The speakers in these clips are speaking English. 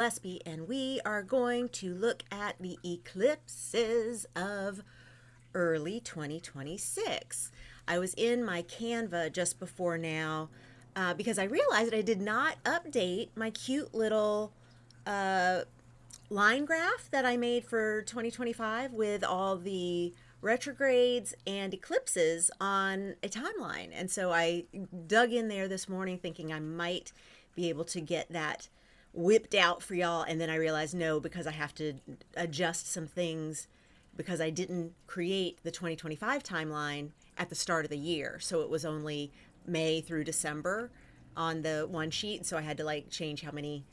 Gillespie, and we are going to look at the eclipses of early 2026. I was in my Canva just before now because I realized I did not update my cute little uh, line graph that I made for 2025 with all the retrogrades and eclipses on a timeline. And so I dug in there this morning thinking I might be able to get that whipped out for y'all. And then I realized no, because I have to adjust some things because I didn't create the 2025 timeline at the start of the year. So it was only May through December on the one sheet. So I had to like change how many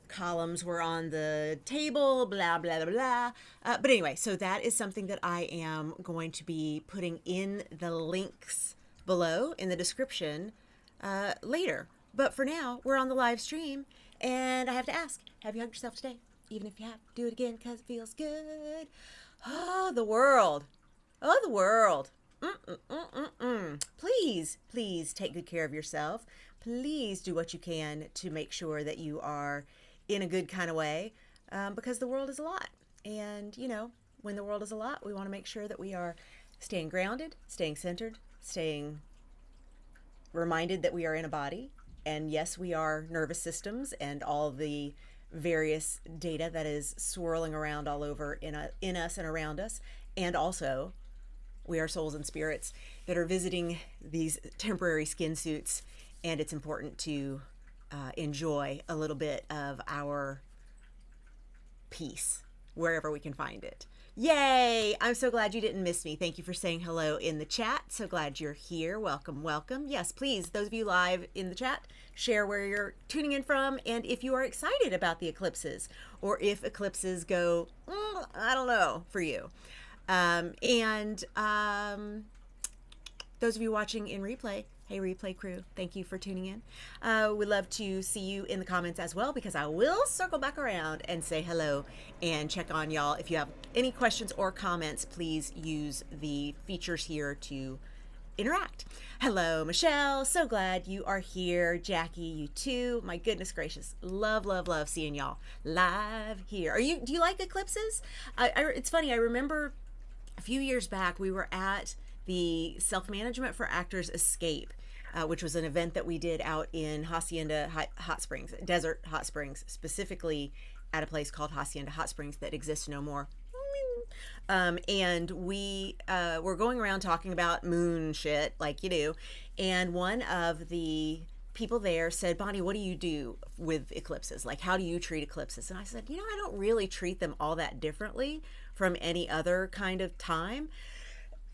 columns were on the table, blah, blah, blah, blah. But anyway, so that is something that I am going to be putting in the links below in the description later. But for now, we're on the live stream, and I have to ask, have you hugged yourself today? Even if you have, do it again because it feels good. Oh, the world. Oh, the world. Please, please take good care of yourself. Please do what you can to make sure that you are in a good kind of way, because the world is a lot. And, you know, when the world is a lot, we want to make sure that we are staying grounded, staying centered, staying reminded that we are in a body. And yes, we are nervous systems and all the various data that is swirling around all over in us and around us. And also, we are souls and spirits that are visiting these temporary skin suits. And it's important to enjoy a little bit of our peace wherever we can find it. Yay! I'm so glad you didn't miss me. Thank you for saying hello in the chat. So glad you're here. Welcome, welcome. Yes, please, those of you live in the chat, share where you're tuning in from and if you are excited about the eclipses or if eclipses go, I don't know, for you. And those of you watching in replay, hey, replay crew, thank you for tuning in. We'd love to see you in the comments as well because I will circle back around and say hello and check on y'all. If you have any questions or comments, please use the features here to interact. Hello, Michelle. So glad you are here. Jackie, you too. My goodness gracious. Love, love, love seeing y'all live here. Do you like eclipses? It's funny. I remember a few years back, we were at the Self-Management for Actors Escape, which was an event that we did out in Hacienda Hot Springs, Desert Hot Springs, specifically at a place called Hacienda Hot Springs that exists no more. And we were going around talking about moon shit like you do. And one of the people there said, Bonnie, what do you do with eclipses? Like, how do you treat eclipses? And I said, I don't really treat them all that differently from any other kind of time.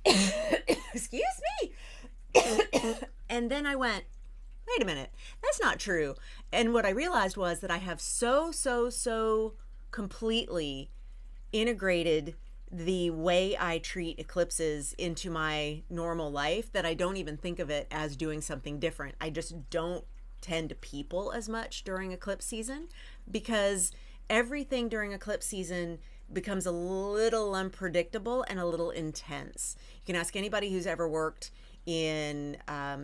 Excuse me. And then I went, wait a minute, that's not true. And what I realized was that I have so completely integrated the way I treat eclipses into my normal life that I don't even think of it as doing something different. I just don't tend to people as much during eclipse season because everything during eclipse season becomes a little unpredictable and a little intense. You can ask anybody who's ever worked in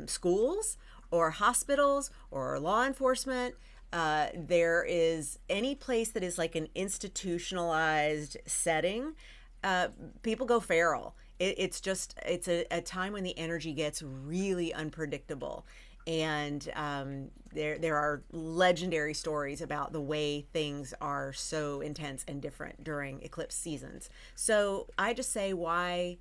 schools or hospitals or law enforcement. There is any place that is like an institutionalized setting, people go feral. It's a time when the energy gets really unpredictable. And there are legendary stories about the way things are so intense and different during eclipse seasons. So I just say, why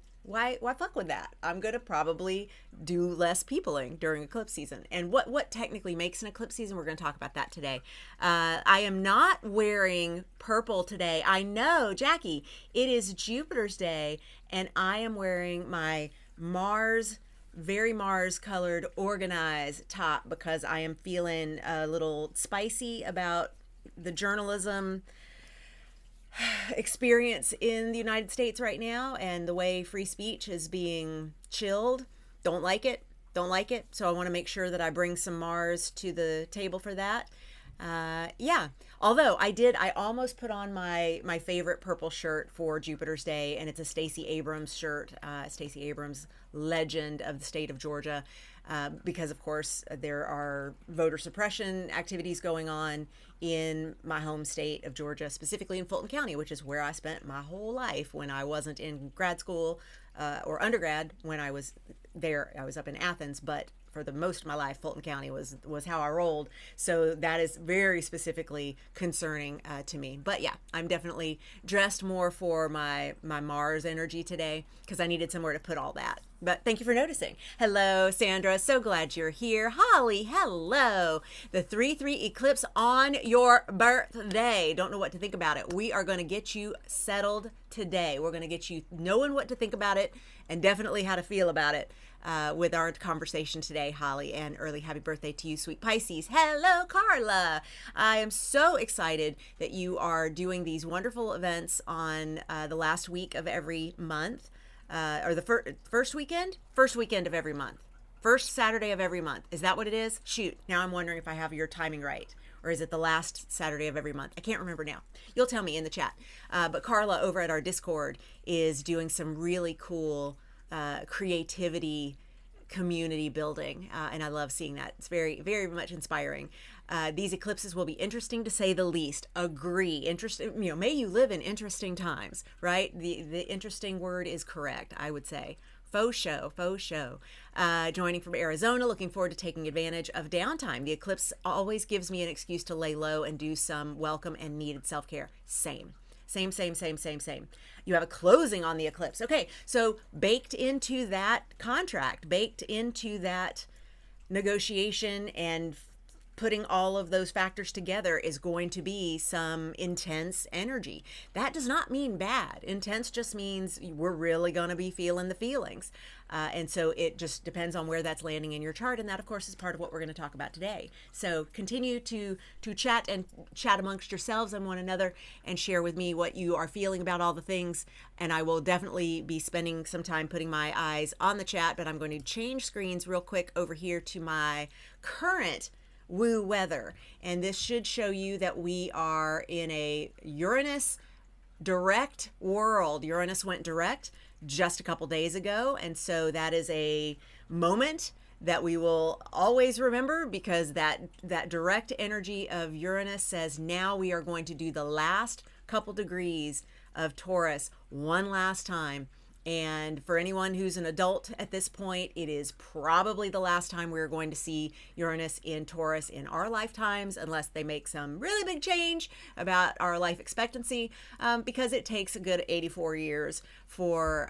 fuck with that? I'm gonna probably do less peopling during eclipse season. And what technically makes an eclipse season? We're gonna talk about that today. I am not wearing purple today. I know, Jackie, it is Jupiter's day, and I am wearing my very Mars colored organized top because I am feeling a little spicy about the journalism experience in the United States right now and the way free speech is being chilled. Don't like it. So I want to make sure that I bring some Mars to the table for that. Yeah. Although I almost put on my favorite purple shirt for Jupiter's Day, and it's a Stacey Abrams shirt. Stacey Abrams, legend of the state of Georgia. because of course there are voter suppression activities going on in my home state of Georgia, specifically in Fulton County, which is where I spent my whole life when I wasn't in grad school or undergrad. When I was there, I was up in Athens, but for the most of my life, Fulton County was how I rolled. So that is very specifically concerning to me. But yeah, I'm definitely dressed more for my Mars energy today because I needed somewhere to put all that. But thank you for noticing. Hello, Sandra. So glad you're here. Holly, hello. The 3/3 eclipse on your birthday. Don't know what to think about it. We are going to get you settled today. We're going to get you knowing what to think about it and definitely how to feel about it with our conversation today, Holly. And early happy birthday to you, sweet Pisces. Hello, Carla. I am so excited that you are doing these wonderful events on the last week of every month. Or the first weekend of every month, first Saturday of every month. Is that what it is? Shoot, now I'm wondering if I have your timing right, or is it the last Saturday of every month? I can't remember now. You'll tell me in the chat. But Carla over at our Discord is doing some really cool creativity community building, and I love seeing that. It's very, very much inspiring. These eclipses will be interesting to say the least. Agree. Interesting. May you live in interesting times, right? The interesting word is correct, I would say. Faux show. Joining from Arizona, looking forward to taking advantage of downtime. The eclipse always gives me an excuse to lay low and do some welcome and needed self-care. Same. You have a closing on the eclipse. Okay, so baked into that contract, baked into that negotiation and putting all of those factors together is going to be some intense energy. That does not mean bad. Intense just means we're really going to be feeling the feelings. And so it just depends on where that's landing in your chart. And that, of course, is part of what we're going to talk about today. So continue to chat amongst yourselves and one another and share with me what you are feeling about all the things. And I will definitely be spending some time putting my eyes on the chat, but I'm going to change screens real quick over here to my current woo weather, and this should show you that we are in a Uranus direct world. Uranus went direct just a couple days ago, and so that is a moment that we will always remember, because that direct energy of Uranus says now we are going to do the last couple degrees of Taurus one last time. And for anyone who's an adult at this point, it is probably the last time we're going to see Uranus in Taurus in our lifetimes, unless they make some really big change about our life expectancy, because it takes a good 84 years for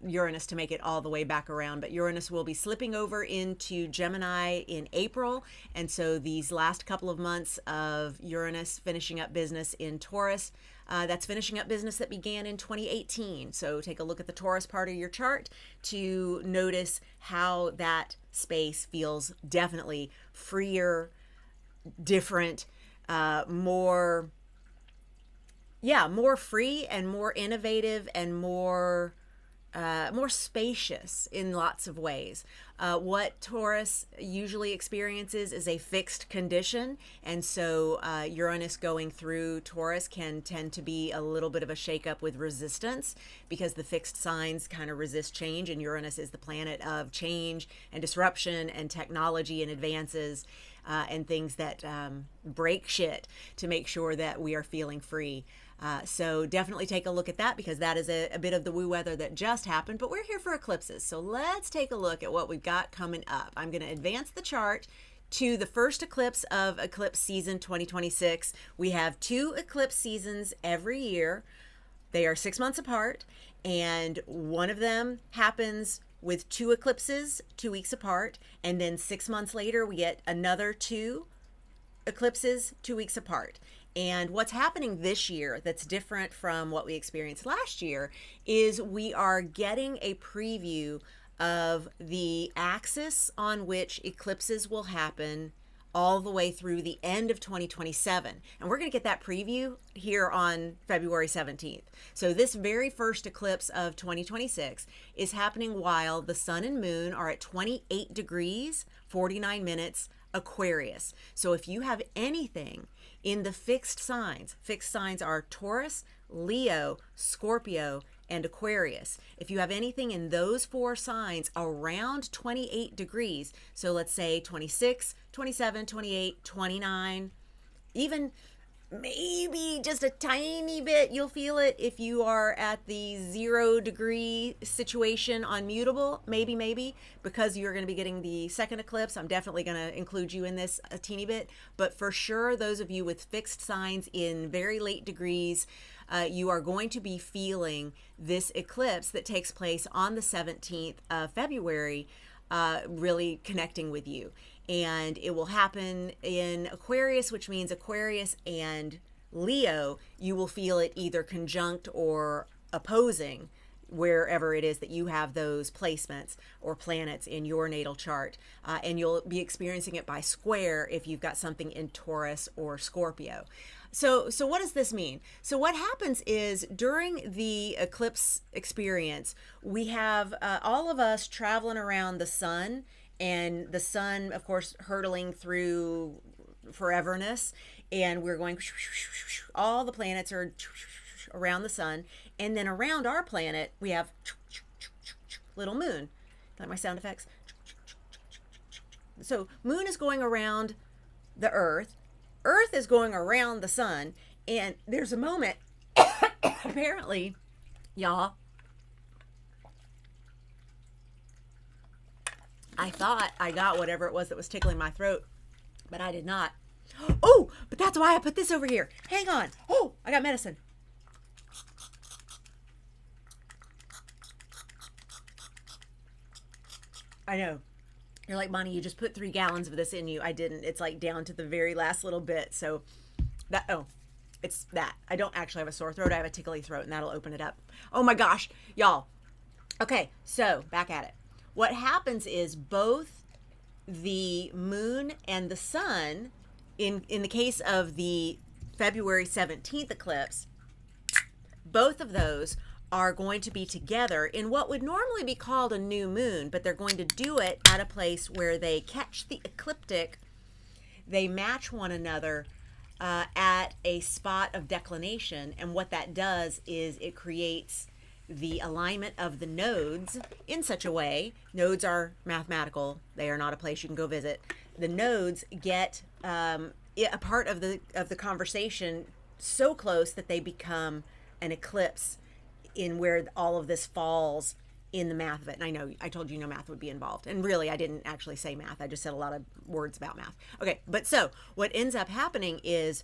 Uranus to make it all the way back around. But Uranus will be slipping over into Gemini in April. And so these last couple of months of Uranus finishing up business in Taurus, that's finishing up business that began in 2018. So take a look at the Taurus part of your chart to notice how that space feels definitely freer, different, more free and more innovative and more spacious in lots of ways. What Taurus usually experiences is a fixed condition, and so Uranus going through Taurus can tend to be a little bit of a shakeup with resistance, because the fixed signs kind of resist change, and Uranus is the planet of change and disruption and technology and advances and things that break shit to make sure that we are feeling free. So definitely take a look at that, because that is a bit of the woo weather that just happened. But we're here for eclipses, so let's take a look at what we've got coming up. I'm going to advance the chart to the first eclipse of eclipse season 2026. We have 2 eclipse seasons every year. They are 6 months apart, and one of them happens with 2 eclipses 2 weeks apart, and then 6 months later we get another 2 eclipses 2 weeks apart. And what's happening this year that's different from what we experienced last year is we are getting a preview of the axis on which eclipses will happen all the way through the end of 2027. And we're going to get that preview here on February 17th. So this very first eclipse of 2026 is happening while the sun and moon are at 28 degrees, 49 minutes, Aquarius. So if you have anything in the fixed signs are Taurus, Leo, Scorpio, and Aquarius. If you have anything in those four signs around 28 degrees, so let's say 26, 27, 28, 29, even maybe just a tiny bit, you'll feel it if you are at the 0 degree situation on mutable, maybe, because you're going to be getting the second eclipse. I'm definitely going to include you in this a teeny bit, but for sure, those of you with fixed signs in very late degrees, you are going to be feeling this eclipse that takes place on the 17th of February, really connecting with you. And it will happen in Aquarius, which means Aquarius and Leo, you will feel it either conjunct or opposing wherever it is that you have those placements or planets in your natal chart. And you'll be experiencing it by square if you've got something in Taurus or Scorpio. So what does this mean? So what happens is during the eclipse experience, we have all of us traveling around the sun, and the sun, of course, hurtling through foreverness, and we're going, all the planets are around the sun, and then around our planet, we have little moon. Like my sound effects? So moon is going around the earth, earth is going around the sun, and there's a moment, apparently, y'all, I thought I got whatever it was that was tickling my throat, but I did not. Oh, but that's why I put this over here. Hang on. Oh, I got medicine. I know. You're like, Bonnie, you just put 3 gallons of this in you. I didn't. It's like down to the very last little bit. So that, oh, it's that. I don't actually have a sore throat. I have a tickly throat, and that'll open it up. Oh my gosh, y'all. Okay, so back at it. What happens is both the moon and the sun, in the case of the February 17th eclipse, both of those are going to be together in what would normally be called a new moon, but they're going to do it at a place where they catch the ecliptic, they match one another at a spot of declination, and what that does is it creates the alignment of the nodes in such a way. Nodes are mathematical. They are not a place you can go visit. The nodes get a part of the conversation so close that they become an eclipse in where all of this falls in the math of it. And I know I told you no math would be involved. And really, I didn't actually say math. I just said a lot of words about math. Okay, but so what ends up happening is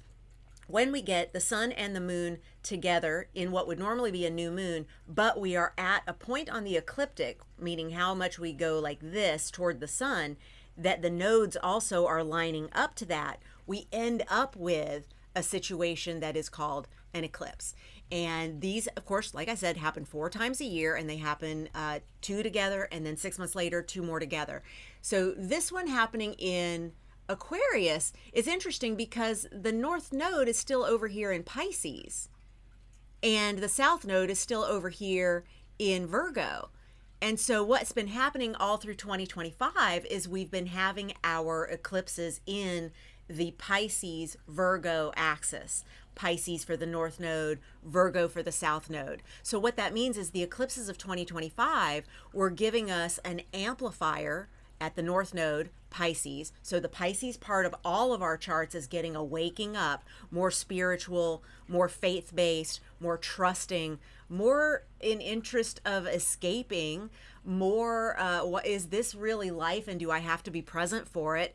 when we get the sun and the moon together in what would normally be a new moon, but we are at a point on the ecliptic, meaning how much we go like this toward the sun, that the nodes also are lining up to that, we end up with a situation that is called an eclipse. And these, of course, like I said, happen 4 times a year, and they happen 2 together, and then 6 months later, 2 more together. So this one happening in Aquarius is interesting because the north node is still over here in Pisces, and the south node is still over here in Virgo. And so what's been happening all through 2025 is we've been having our eclipses in the Pisces Virgo axis. Pisces for the north node, Virgo for the south node. So what that means is the eclipses of 2025 were giving us an amplifier at the north node, Pisces. So the Pisces part of all of our charts is getting a waking up, more spiritual, more faith-based, more trusting, more in interest of escaping, more what is this really life, and do I have to be present for it?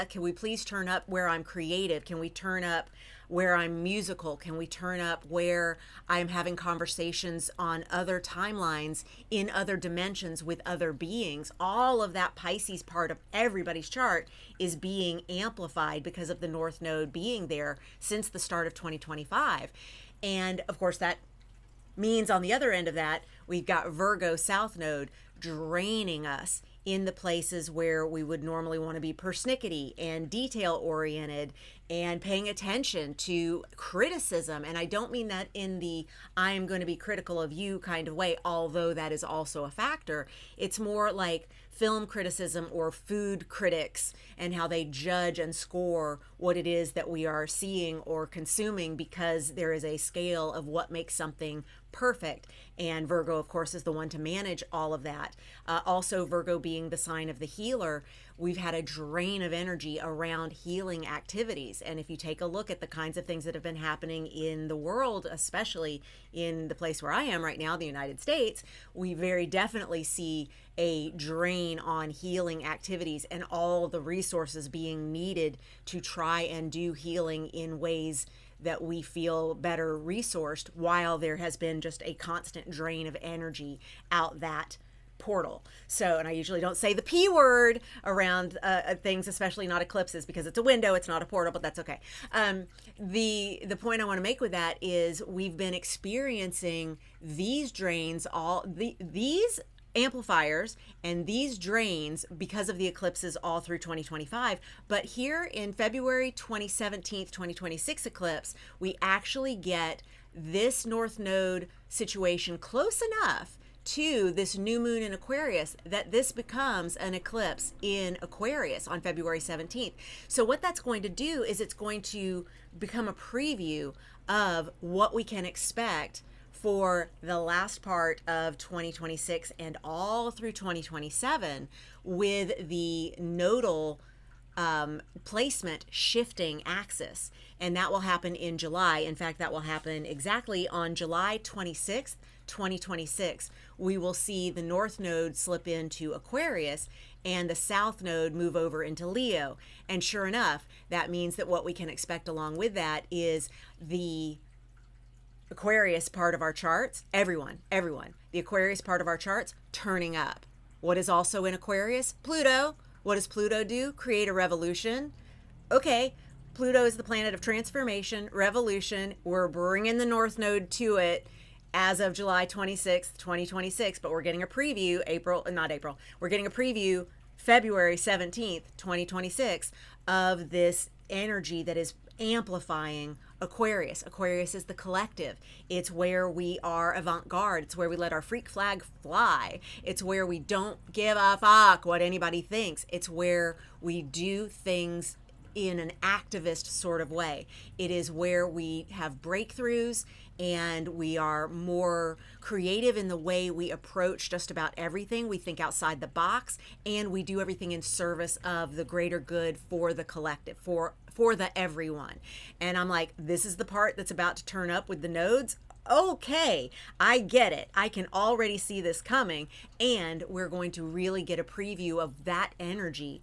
Can we please turn up where I'm creative? Can we turn up where I'm musical? Can we turn up where I'm having conversations on other timelines in other dimensions with other beings? All of that Pisces part of everybody's chart is being amplified because of the North Node being there since the start of 2025. And of course, that means on the other end of that, we've got Virgo South Node draining us in the places where we would normally want to be persnickety and detail oriented and paying attention to criticism. And I don't mean that in the I am going to be critical of you kind of way, although that is also a factor. It's more like film criticism or food critics and how they judge and score what it is that we are seeing or consuming, because there is a scale of what makes something perfect. And Virgo, of course, is the one to manage all of that. Also, Virgo being the sign of the healer, we've had a drain of energy around healing activities. And if you take a look at the kinds of things that have been happening in the world, especially in the place where I am right now, the United States, we very definitely see a drain on healing activities and all the resources being needed to try and do healing in ways that we feel better resourced, while there has been just a constant drain of energy out that portal. So, and I usually don't say the P word around things, especially not eclipses, because it's a window, it's not a portal, but that's okay. The point I want to make with that is we've been experiencing these drains, these amplifiers and these drains because of the eclipses all through 2025. But here in February 2017, 2026 eclipse, we actually get this North Node situation close enough to this new moon in Aquarius that this becomes an eclipse in Aquarius on February 17th. So what that's going to do is it's going to become a preview of what we can expect for the last part of 2026 and all through 2027, with the nodal placement shifting axis. And that will happen in July. In fact, that will happen exactly on July 26th, 2026. We will see the North Node slip into Aquarius and the South Node move over into Leo. And sure enough, that means that what we can expect along with that is the Aquarius part of our charts, everyone, the Aquarius part of our charts turning up. What is also in Aquarius? Pluto. What does Pluto do? Create a revolution. Okay, Pluto is the planet of transformation, revolution. We're bringing the North Node to it as of July 26th, 2026, but we're getting a preview we're getting a preview February 17th, 2026 of this energy that is amplifying Aquarius. Aquarius is the collective. It's where we are avant-garde. It's where we let our freak flag fly. It's where we don't give a fuck what anybody thinks. It's where we do things in an activist sort of way. It is where we have breakthroughs and we are more creative in the way we approach just about everything. We think outside the box and we do everything in service of the greater good for the collective, for the everyone. And I'm like, this is the part that's about to turn up with the nodes. Okay, I get it. I can already see this coming, and we're going to really get a preview of that energy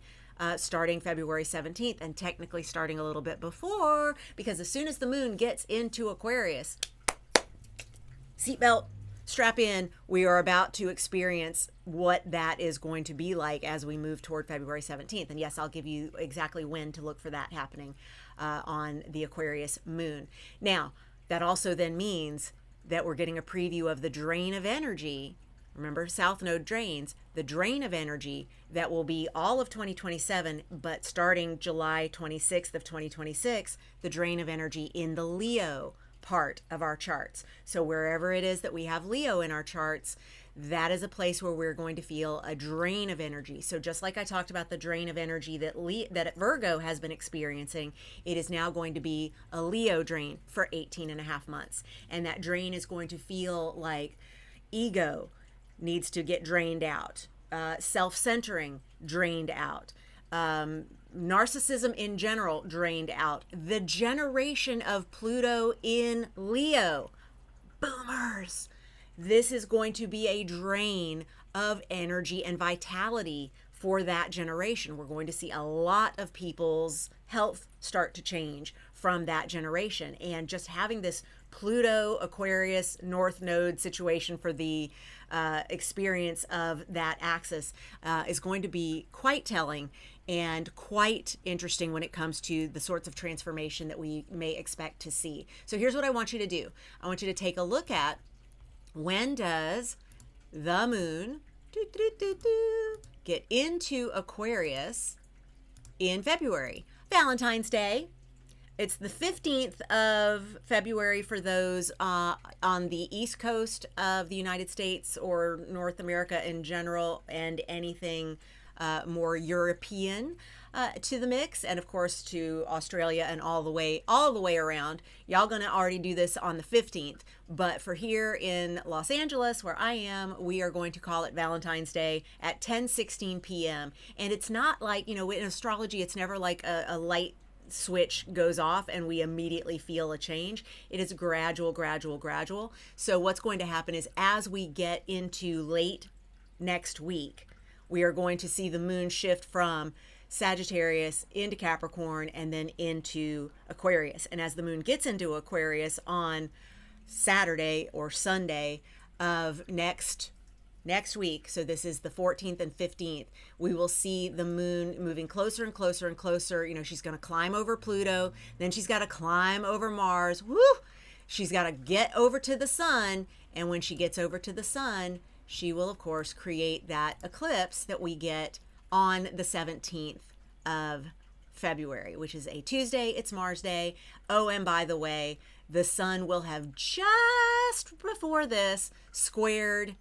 starting February 17th, and technically starting a little bit before, because as soon as the moon gets into Aquarius, seatbelt, strap in, we are about to experience what that is going to be like as we move toward February 17th. And yes, I'll give you exactly when to look for that happening on the Aquarius moon. Now, that also then means that we're getting a preview of the drain of energy. Remember, South Node drains, the drain of energy that will be all of 2027, but starting July 26th of 2026, the drain of energy in the Leo part of our charts. So wherever it is that we have Leo in our charts, that is a place where we're going to feel a drain of energy. So just like I talked about the drain of energy that Virgo has been experiencing, it is now going to be a Leo drain for 18 and a half months. And that drain is going to feel like ego needs to get drained out, self-centering drained out, narcissism in general drained out. The generation of Pluto in Leo, boomers. This is going to be a drain of energy and vitality for that generation. We're going to see a lot of people's health start to change from that generation. And just having this Pluto, Aquarius, North Node situation for the experience of that axis is going to be quite telling and quite interesting when it comes to the sorts of transformation that we may expect to see. So here's what I want you to do. I want you to take a look at, when does the moon get into Aquarius in February? Valentine's Day. It's the 15th of February for those on the East Coast of the United States or North America in general, and anything more European to the mix, and of course to Australia and all the way around. Y'all gonna already do this on the 15th, but for here in Los Angeles, where I am, we are going to call it Valentine's Day at 10:16 p.m. And it's not like, in astrology, it's never like a light switch goes off and we immediately feel a change. It is gradual, gradual, gradual. So what's going to happen is, as we get into late next week, we are going to see the moon shift from Sagittarius into Capricorn and then into Aquarius. And as the moon gets into Aquarius on Saturday or Sunday of next week, so this is the 14th and 15th, we will see the moon moving closer and closer and closer. She's going to climb over Pluto, then she's got to climb over Mars. Woo! She's got to get over to the sun, and when she gets over to the sun, she will of course create that eclipse that we get on the 17th of February, which is a Tuesday. It's Mars Day. Oh, and by the way, the sun will have just before this squared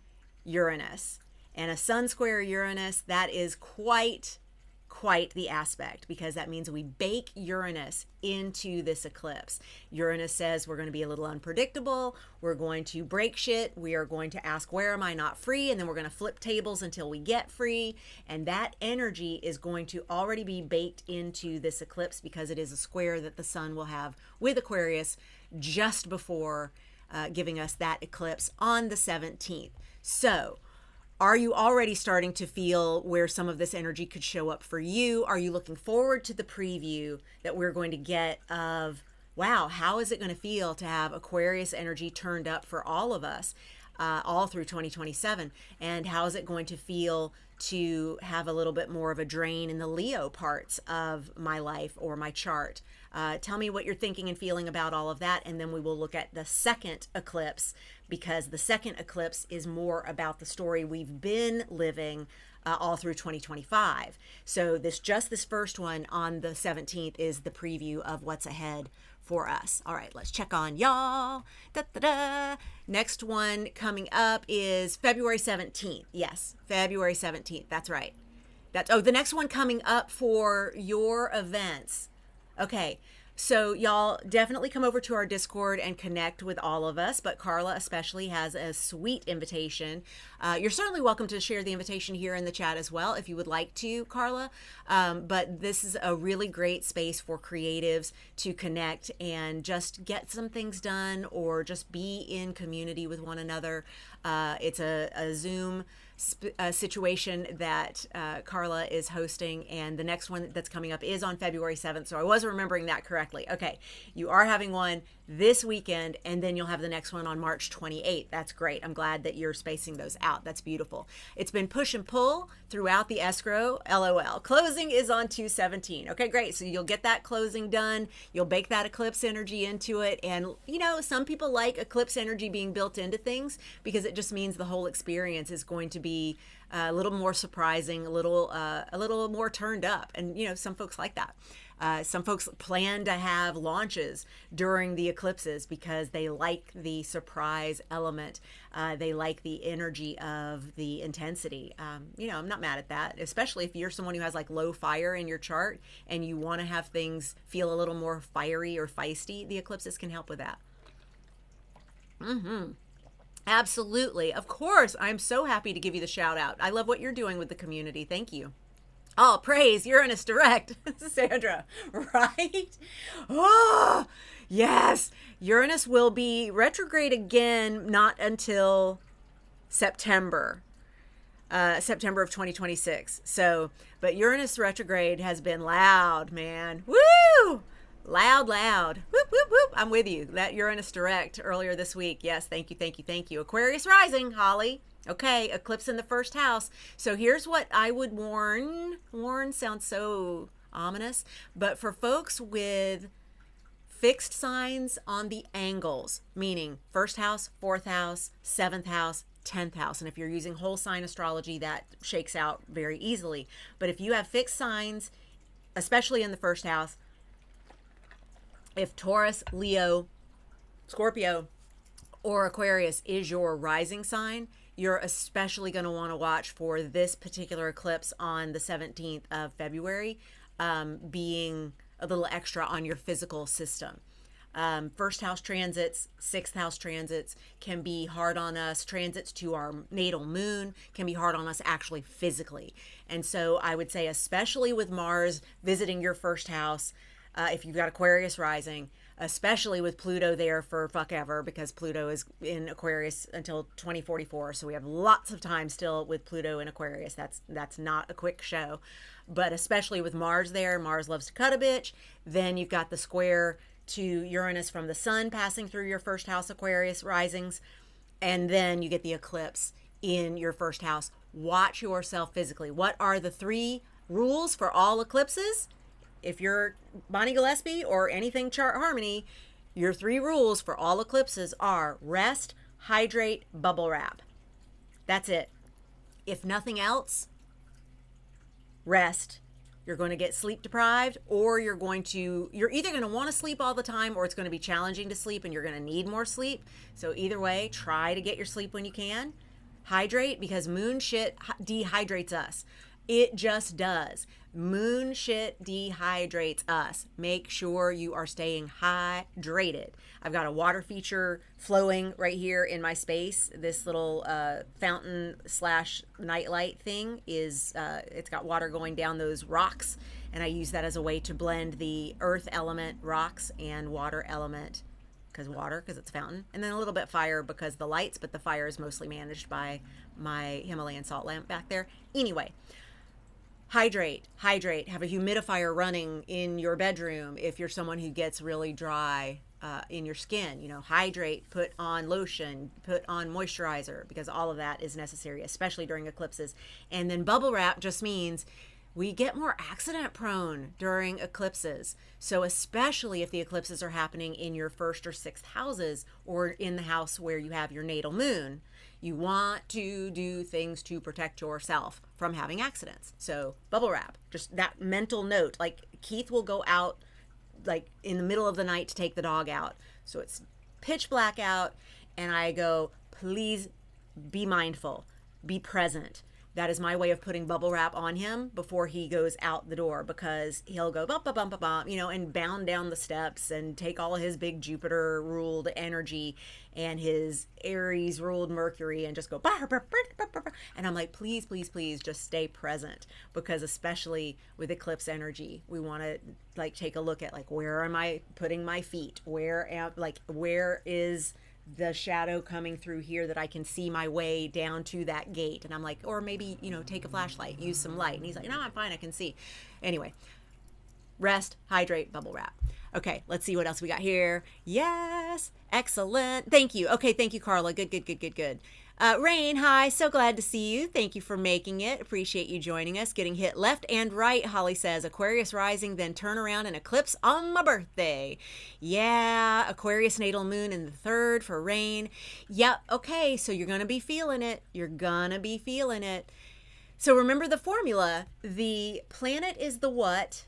Uranus. And a sun square Uranus, that is quite the aspect, because that means we bake Uranus into this eclipse. Uranus says we're going to be a little unpredictable, we're going to break shit, we are going to ask, where am I not free? And then we're going to flip tables until we get free. And that energy is going to already be baked into this eclipse, because it is a square that the sun will have with Aquarius just before giving us that eclipse on the 17th. So are you already starting to feel where some of this energy could show up for you? Are you looking forward to the preview that we're going to get of, wow, how is it going to feel to have Aquarius energy turned up for all of us all through 2027? And how is it going to feel to have a little bit more of a drain in the Leo parts of my life or my chart? Tell me what you're thinking and feeling about all of that, and then we will look at the second eclipse, because the second eclipse is more about the story we've been living all through 2025. So this first one on the 17th is the preview of what's ahead for us. All right, let's check on y'all. Da, da, da. Next one coming up is February 17th. Yes, February 17th. That's right. The next one coming up for your events. Okay, so y'all definitely come over to our Discord and connect with all of us, but Carla especially has a sweet invitation. You're certainly welcome to share the invitation here in the chat as well if you would like to, Carla. But this is a really great space for creatives to connect and just get some things done, or just be in community with one another. It's a Zoom situation that Carla is hosting, and the next one that's coming up is on February 7th. So I was remembering that correctly. Okay, you are having one this weekend, and then you'll have the next one on March 28th. That's great. I'm glad that you're spacing those out. That's beautiful. It's been push and pull throughout the escrow. LOL. Closing is on 2/17. Okay, great. So you'll get that closing done. You'll bake that eclipse energy into it. And, some people like eclipse energy being built into things, because it just means the whole experience is going to be a little more surprising, a little more turned up. And, some folks like that. Some folks plan to have launches during the eclipses because they like the surprise element. They like the energy of the intensity. I'm not mad at that, especially if you're someone who has like low fire in your chart and you want to have things feel a little more fiery or feisty. The eclipses can help with that. Absolutely. Of course. I'm so happy to give you the shout out. I love what you're doing with the community. Thank you. All praise Uranus direct, Sandra, right? Oh, yes. Uranus will be retrograde again, not until September of 2026. So, but Uranus retrograde has been loud, man. Woo! Loud. Whoop, whoop, whoop. I'm with you. That Uranus direct earlier this week. Yes, thank you. Aquarius rising, Holly. Okay, eclipse in the first house. So here's what I would warn. Warn sounds so ominous, but for folks with fixed signs on the angles, meaning first house, fourth house, seventh house, 10th house. And if you're using whole sign astrology, that shakes out very easily. But if you have fixed signs, especially in the first house, if Taurus, Leo, Scorpio, or Aquarius is your rising sign, you're especially going to want to watch for this particular eclipse on the 17th of February, being a little extra on your physical system. First house transits, sixth house transits can be hard on us. Transits to our natal moon can be hard on us actually physically. And so I would say, especially with Mars visiting your first house, if you've got Aquarius rising, especially with Pluto there for fuck ever, because Pluto is in Aquarius until 2044. So we have lots of time still with Pluto in Aquarius. That's not a quick show. But especially with Mars there, Mars loves to cut a bitch. Then you've got the square to Uranus from the sun passing through your first house Aquarius risings. And then you get the eclipse in your first house. Watch yourself physically. What are the 3 rules for all eclipses? If you're Bonnie Gillespie or anything chart harmony, your 3 rules for all eclipses are rest, hydrate, bubble wrap. That's it. If nothing else, rest. You're going to get sleep deprived, or you're either going to want to sleep all the time, or it's going to be challenging to sleep and you're going to need more sleep. So either way, try to get your sleep when you can. Hydrate, because moon shit dehydrates us. It just does. Moon shit dehydrates us. Make sure you are staying hydrated. I've got a water feature flowing right here in my space. This little fountain / nightlight thing is, it's got water going down those rocks. And I use that as a way to blend the earth element rocks and water element, because it's a fountain. And then a little bit fire because the lights, but the fire is mostly managed by my Himalayan salt lamp back there. Anyway. Hydrate, have a humidifier running in your bedroom if you're someone who gets really dry in your skin. Hydrate, put on lotion, put on moisturizer, because all of that is necessary, especially during eclipses. And then bubble wrap just means we get more accident prone during eclipses. So especially if the eclipses are happening in your first or sixth houses, or in the house where you have your natal moon, you want to do things to protect yourself from having accidents. So bubble wrap, just that mental note. Like Keith will go out like in the middle of the night to take the dog out. So it's pitch black out, and I go, please be mindful, be present. That is my way of putting bubble wrap on him before he goes out the door, because he'll go bump, bump, bump, bump, and bound down the steps and take all of his big Jupiter ruled energy and his Aries ruled Mercury and just go, bah, bah, bah, bah, bah, bah. And I'm like, please, please, please just stay present, because especially with eclipse energy, we want to like take a look at like, where am I putting my feet? Where is the shadow coming through here that I can see my way down to that gate? And I'm like, or maybe, take a flashlight, use some light. And he's like, no, I'm fine, I can see. Anyway, rest, hydrate, bubble wrap. Okay, let's see what else we got here. Yes, excellent. Thank you. Okay, thank you, Carla. Good. Rain, hi, so glad to see you. Thank you for making it. Appreciate you joining us. Getting hit left and right, Holly says. Aquarius rising, then turn around and eclipse on my birthday. Yeah, Aquarius natal moon in the 3rd for Rain. Yep, okay, so you're going to be feeling it. So remember the formula. The planet is the what,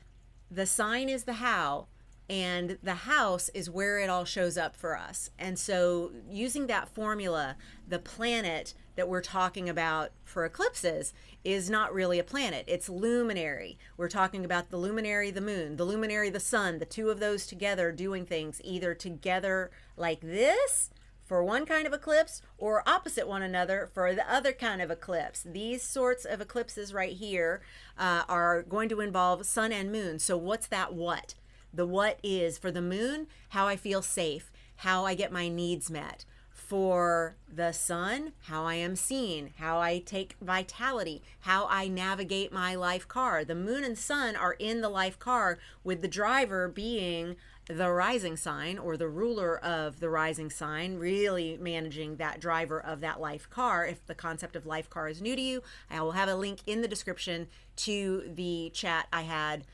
the sign is the how, and the house is where it all shows up for us. And so using that formula, the planet that we're talking about for eclipses is not really a planet. It's luminary. We're talking about the luminary, the moon, the luminary, the sun, the 2 of those together doing things either together like this for one kind of eclipse, or opposite one another for the other kind of eclipse. These sorts of eclipses right here are going to involve sun and moon. So what's that what? The what is for the moon, how I feel safe, how I get my needs met. For the sun, how I am seen, how I take vitality, how I navigate my life car. The moon and sun are in the life car, with the driver being the rising sign, or the ruler of the rising sign, really managing that driver of that life car. If the concept of life car is new to you, I will have a link in the description to the chat I had,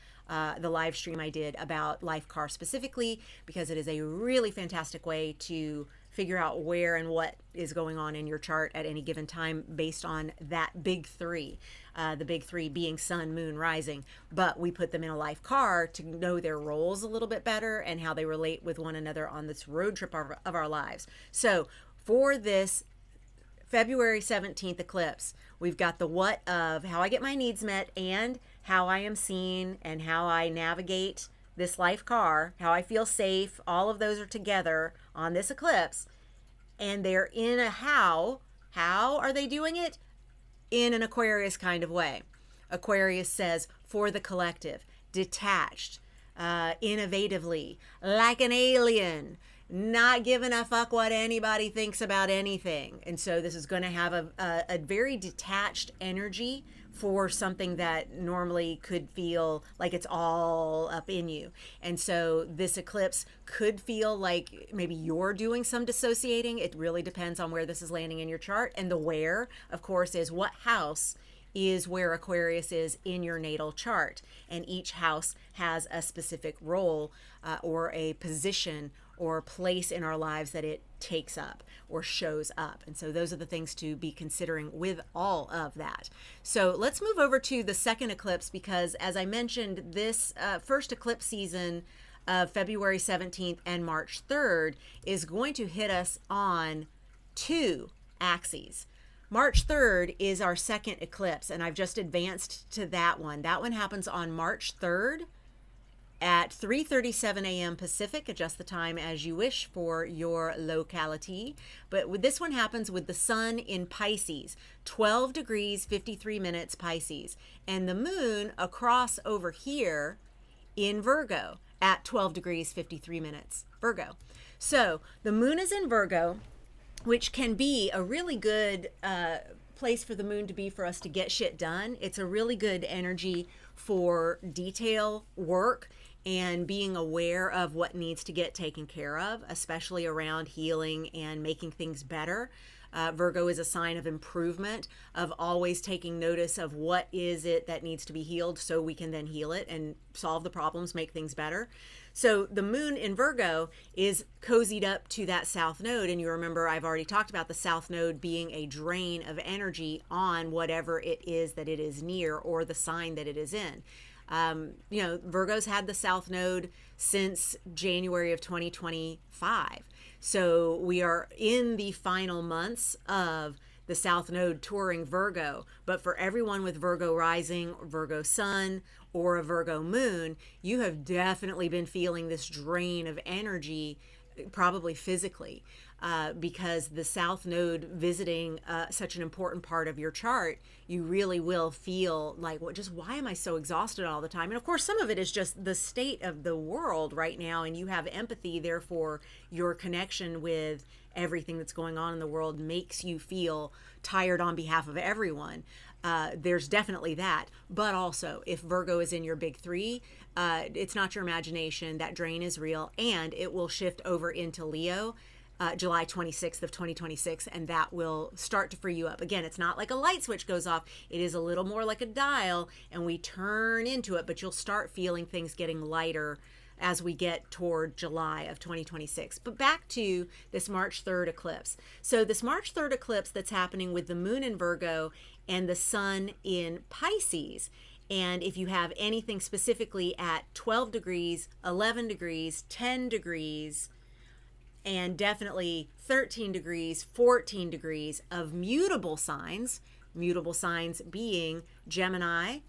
the live stream I did about life car specifically, because it is a really fantastic way to figure out where and what is going on in your chart at any given time based on that big 3, the big 3 being sun, moon, rising. But we put them in a life car to know their roles a little bit better and how they relate with one another on this road trip of our lives. So for this February 17th eclipse. We've got the what of how I get my needs met and how I am seen and how I navigate this life car, how I feel safe. All of those are together on this eclipse. And they're in a how. How are they doing it? In an Aquarius kind of way. Aquarius says for the collective, detached, innovatively, like an alien, not giving a fuck what anybody thinks about anything. And so this is going to have a very detached energy for something that normally could feel like it's all up in you. And so this eclipse could feel like maybe you're doing some dissociating. It really depends on where this is landing in your chart. And the where, of course, is what house is where Aquarius is in your natal chart. And each house has a specific role or a position or place in our lives that it takes up or shows up. And so those are the things to be considering with all of that. So let's move over to the second eclipse, because as I mentioned, this first eclipse season of February 17th and March 3rd is going to hit us on two axes. March 3rd is our second eclipse, and I've just advanced to that one. That one happens on March 3rd at 3:37 a.m. Pacific. Adjust the time as you wish for your locality. But with this one happens with the sun in Pisces, 12 degrees, 53 minutes Pisces, and the moon across over here in Virgo at 12 degrees, 53 minutes Virgo. So the moon is in Virgo, which can be a really good place for the moon to be for us to get shit done. It's a really good energy for detail work and being aware of what needs to get taken care of, especially around healing and making things better. Virgo is a sign of improvement, of always taking notice of what is it that needs to be healed so we can then heal it and solve the problems, make things better. So the moon in Virgo is cozied up to that south node. And you remember I've already talked about the south node being a drain of energy on whatever it is that it is near or the sign that it is in. Virgo's had the south node since January of 2025. So we are in the final months of the south node touring Virgo. But for everyone with Virgo rising, Virgo sun, or a Virgo moon, you have definitely been feeling this drain of energy, probably physically, because the south node visiting such an important part of your chart, you really will feel like, why am I so exhausted all the time? And of course, some of it is just the state of the world right now, and you have empathy, therefore your connection with everything that's going on in the world makes you feel tired on behalf of everyone. There's definitely that. But also, if Virgo is in your big three, it's not your imagination. That drain is real, and it will shift over into Leo July 26th of 2026, and that will start to free you up. Again, it's not like a light switch goes off. It is a little more like a dial, and we turn into it, but you'll start feeling things getting lighter as we get toward July of 2026. But back to this March 3rd eclipse. So this March 3rd eclipse that's happening with the moon in Virgo and the sun in Pisces. And if you have anything specifically at 12 degrees, 11 degrees, 10 degrees, and definitely 13 degrees, 14 degrees of mutable signs being Gemini,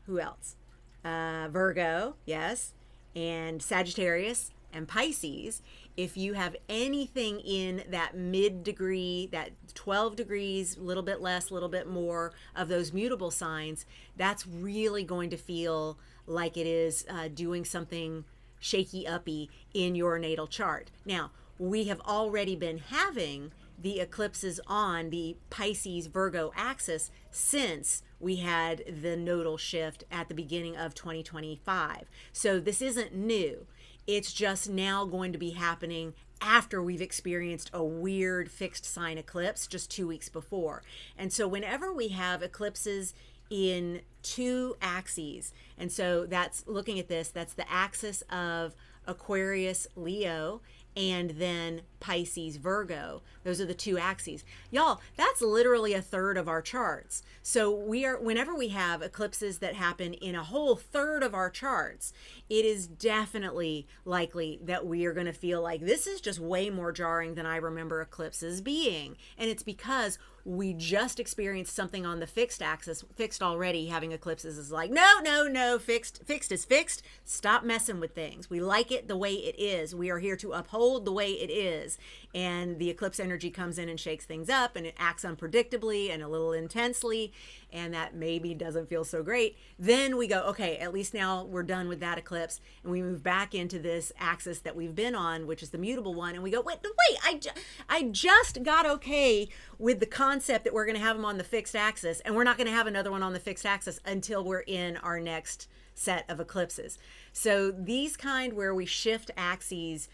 who else? Virgo, yes, and Sagittarius and Pisces. If you have anything in that mid degree, that 12 degrees, a little bit less, a little bit more of those mutable signs, that's really going to feel like it is doing something shaky uppy in your natal chart. Now, we have already been having the eclipses on the Pisces Virgo axis since we had the nodal shift at the beginning of 2025. So this isn't new. It's just now going to be happening after we've experienced a weird fixed sign eclipse just 2 weeks before. And so whenever we have eclipses in two axes, and so that's looking at this, that's the axis of Aquarius Leo and then Pisces, Virgo. Those are the two axes. Y'all, that's literally a third of our charts. So whenever we have eclipses that happen in a whole third of our charts, it is definitely likely that we are going to feel like this is just way more jarring than I remember eclipses being. And it's because we just experienced something on the fixed axis. Fixed already, having eclipses is like, no, fixed is fixed. Stop messing with things. We like it the way it is. We are here to uphold the way it is. And the eclipse energy comes in and shakes things up, and it acts unpredictably and a little intensely, and that maybe doesn't feel so great. Then we go, okay, at least now we're done with that eclipse, and we move back into this axis that we've been on, which is the mutable one, and we go, wait, I just got okay with the concept that we're going to have them on the fixed axis, and we're not going to have another one on the fixed axis until we're in our next set of eclipses. So these kind where we shift axes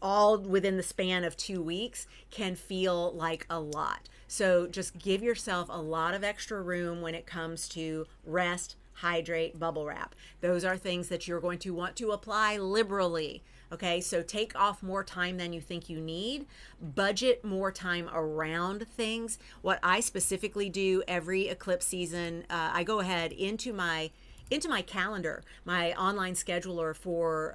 all within the span of 2 weeks can feel like a lot. So just give yourself a lot of extra room when it comes to rest, hydrate, bubble wrap. Those are things that you're going to want to apply liberally. Okay, so take off more time than you think you need. Budget more time around things. What I specifically do every eclipse season, I go ahead into my calendar, my online scheduler for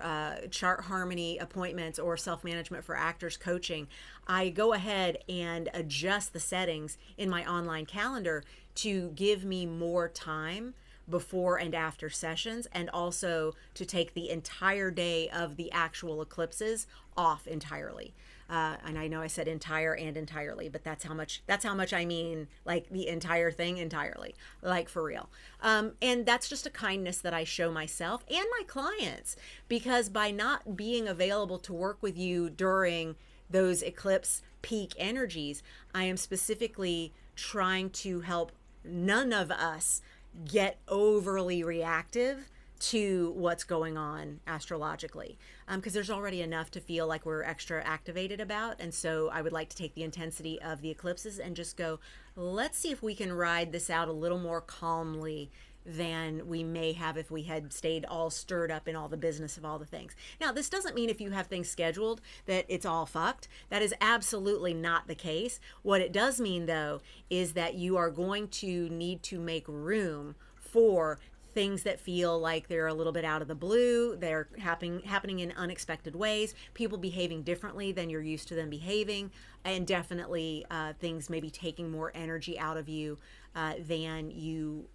chart harmony appointments or self-management for actors coaching. I go ahead and adjust the settings in my online calendar to give me more time before and after sessions, and also to take the entire day of the actual eclipses off entirely. And I know I said entire and entirely, but that's how much I mean, like the entire thing entirely, like for real. And that's just a kindness that I show myself and my clients, because by not being available to work with you during those eclipse peak energies, I am specifically trying to help none of us get overly reactive to what's going on astrologically, because there's already enough to feel like we're extra activated about. And so I would like to take the intensity of the eclipses and just go, let's see if we can ride this out a little more calmly than we may have if we had stayed all stirred up in all the business of all the things. Now, this doesn't mean if you have things scheduled that it's all fucked. That is absolutely not the case. What it does mean, though, is that you are going to need to make room for things that feel like they're a little bit out of the blue. They're happening in unexpected ways, people behaving differently than you're used to them behaving, and definitely things maybe taking more energy out of you than you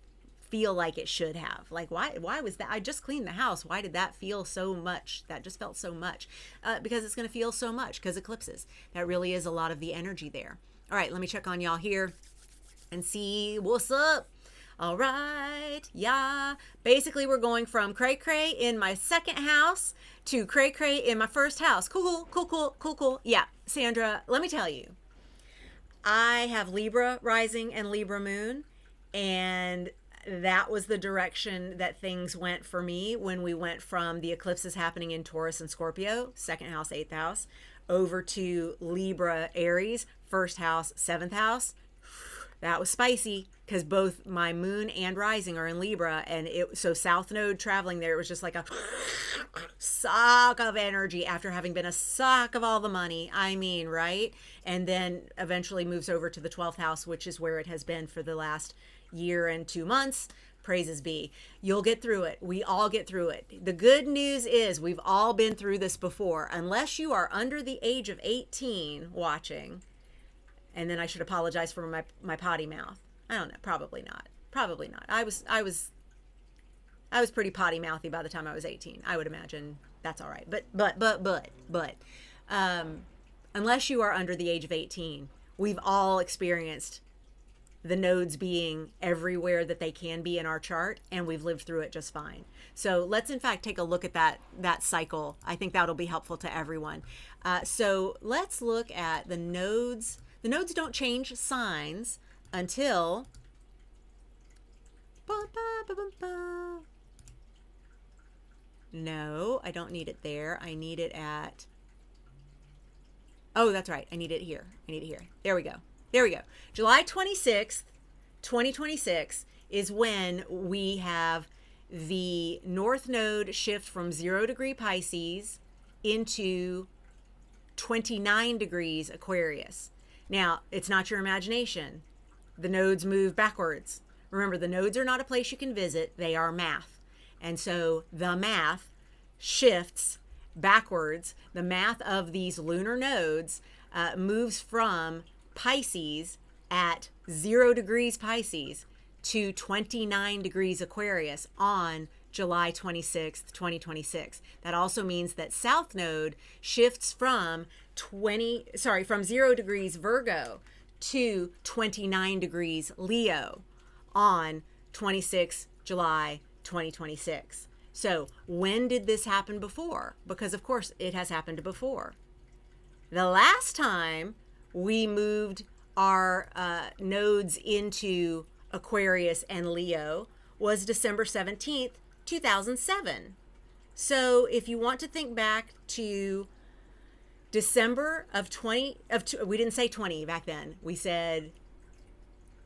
feel like it should have. Like, why was that? I just cleaned the house. Why did that feel so much? That just felt so much. Because it's going to feel so much, because eclipses. That really is a lot of the energy there. All right, let me check on y'all here and see what's up. All right, yeah. Basically, we're going from cray-cray in my second house to cray-cray in my first house. Cool. Yeah, Sandra, let me tell you, I have Libra rising and Libra moon, and that was the direction that things went for me when we went from the eclipses happening in Taurus and Scorpio, second house, eighth house, over to Libra, Aries, first house, seventh house. That was spicy, because both my moon and rising are in Libra, and so South Node traveling there, it was just like a suck of energy after having been a suck of all the money. I mean, right? And then eventually moves over to the 12th house, which is where it has been for the last year and 2 months. Praises be. You'll get through it. We all get through it. The good news is we've all been through this before, unless you are under the age of 18 watching. And then I should apologize for my potty mouth. I don't know. Probably not. I was pretty potty mouthy by the time I was 18. I would imagine that's all right. But unless you are under the age of 18, we've all experienced the nodes being everywhere that they can be in our chart, and we've lived through it just fine. So let's in fact take a look at that cycle. I think that'll be helpful to everyone. So let's look at the nodes. The nodes don't change signs until no, I don't need it there. I need it at, oh, that's right. I need it here. There we go. July 26th, 2026 is when we have the North Node shift from 0 degree Pisces into 29 degrees Aquarius. Now, it's not your imagination. The nodes move backwards. Remember, the nodes are not a place you can visit, they are math. And so the math shifts backwards. The math of these lunar nodes moves from Pisces at 0 degrees Pisces to 29 degrees Aquarius on July 26th, 2026. That also means that South Node shifts from 0 degrees Virgo to 29 degrees Leo on 26 July 2026. So when did this happen before? Because of course it has happened before. The last time we moved our nodes into Aquarius and Leo was December 17th, 2007. So if you want to think back to December of we didn't say 20 back then. We said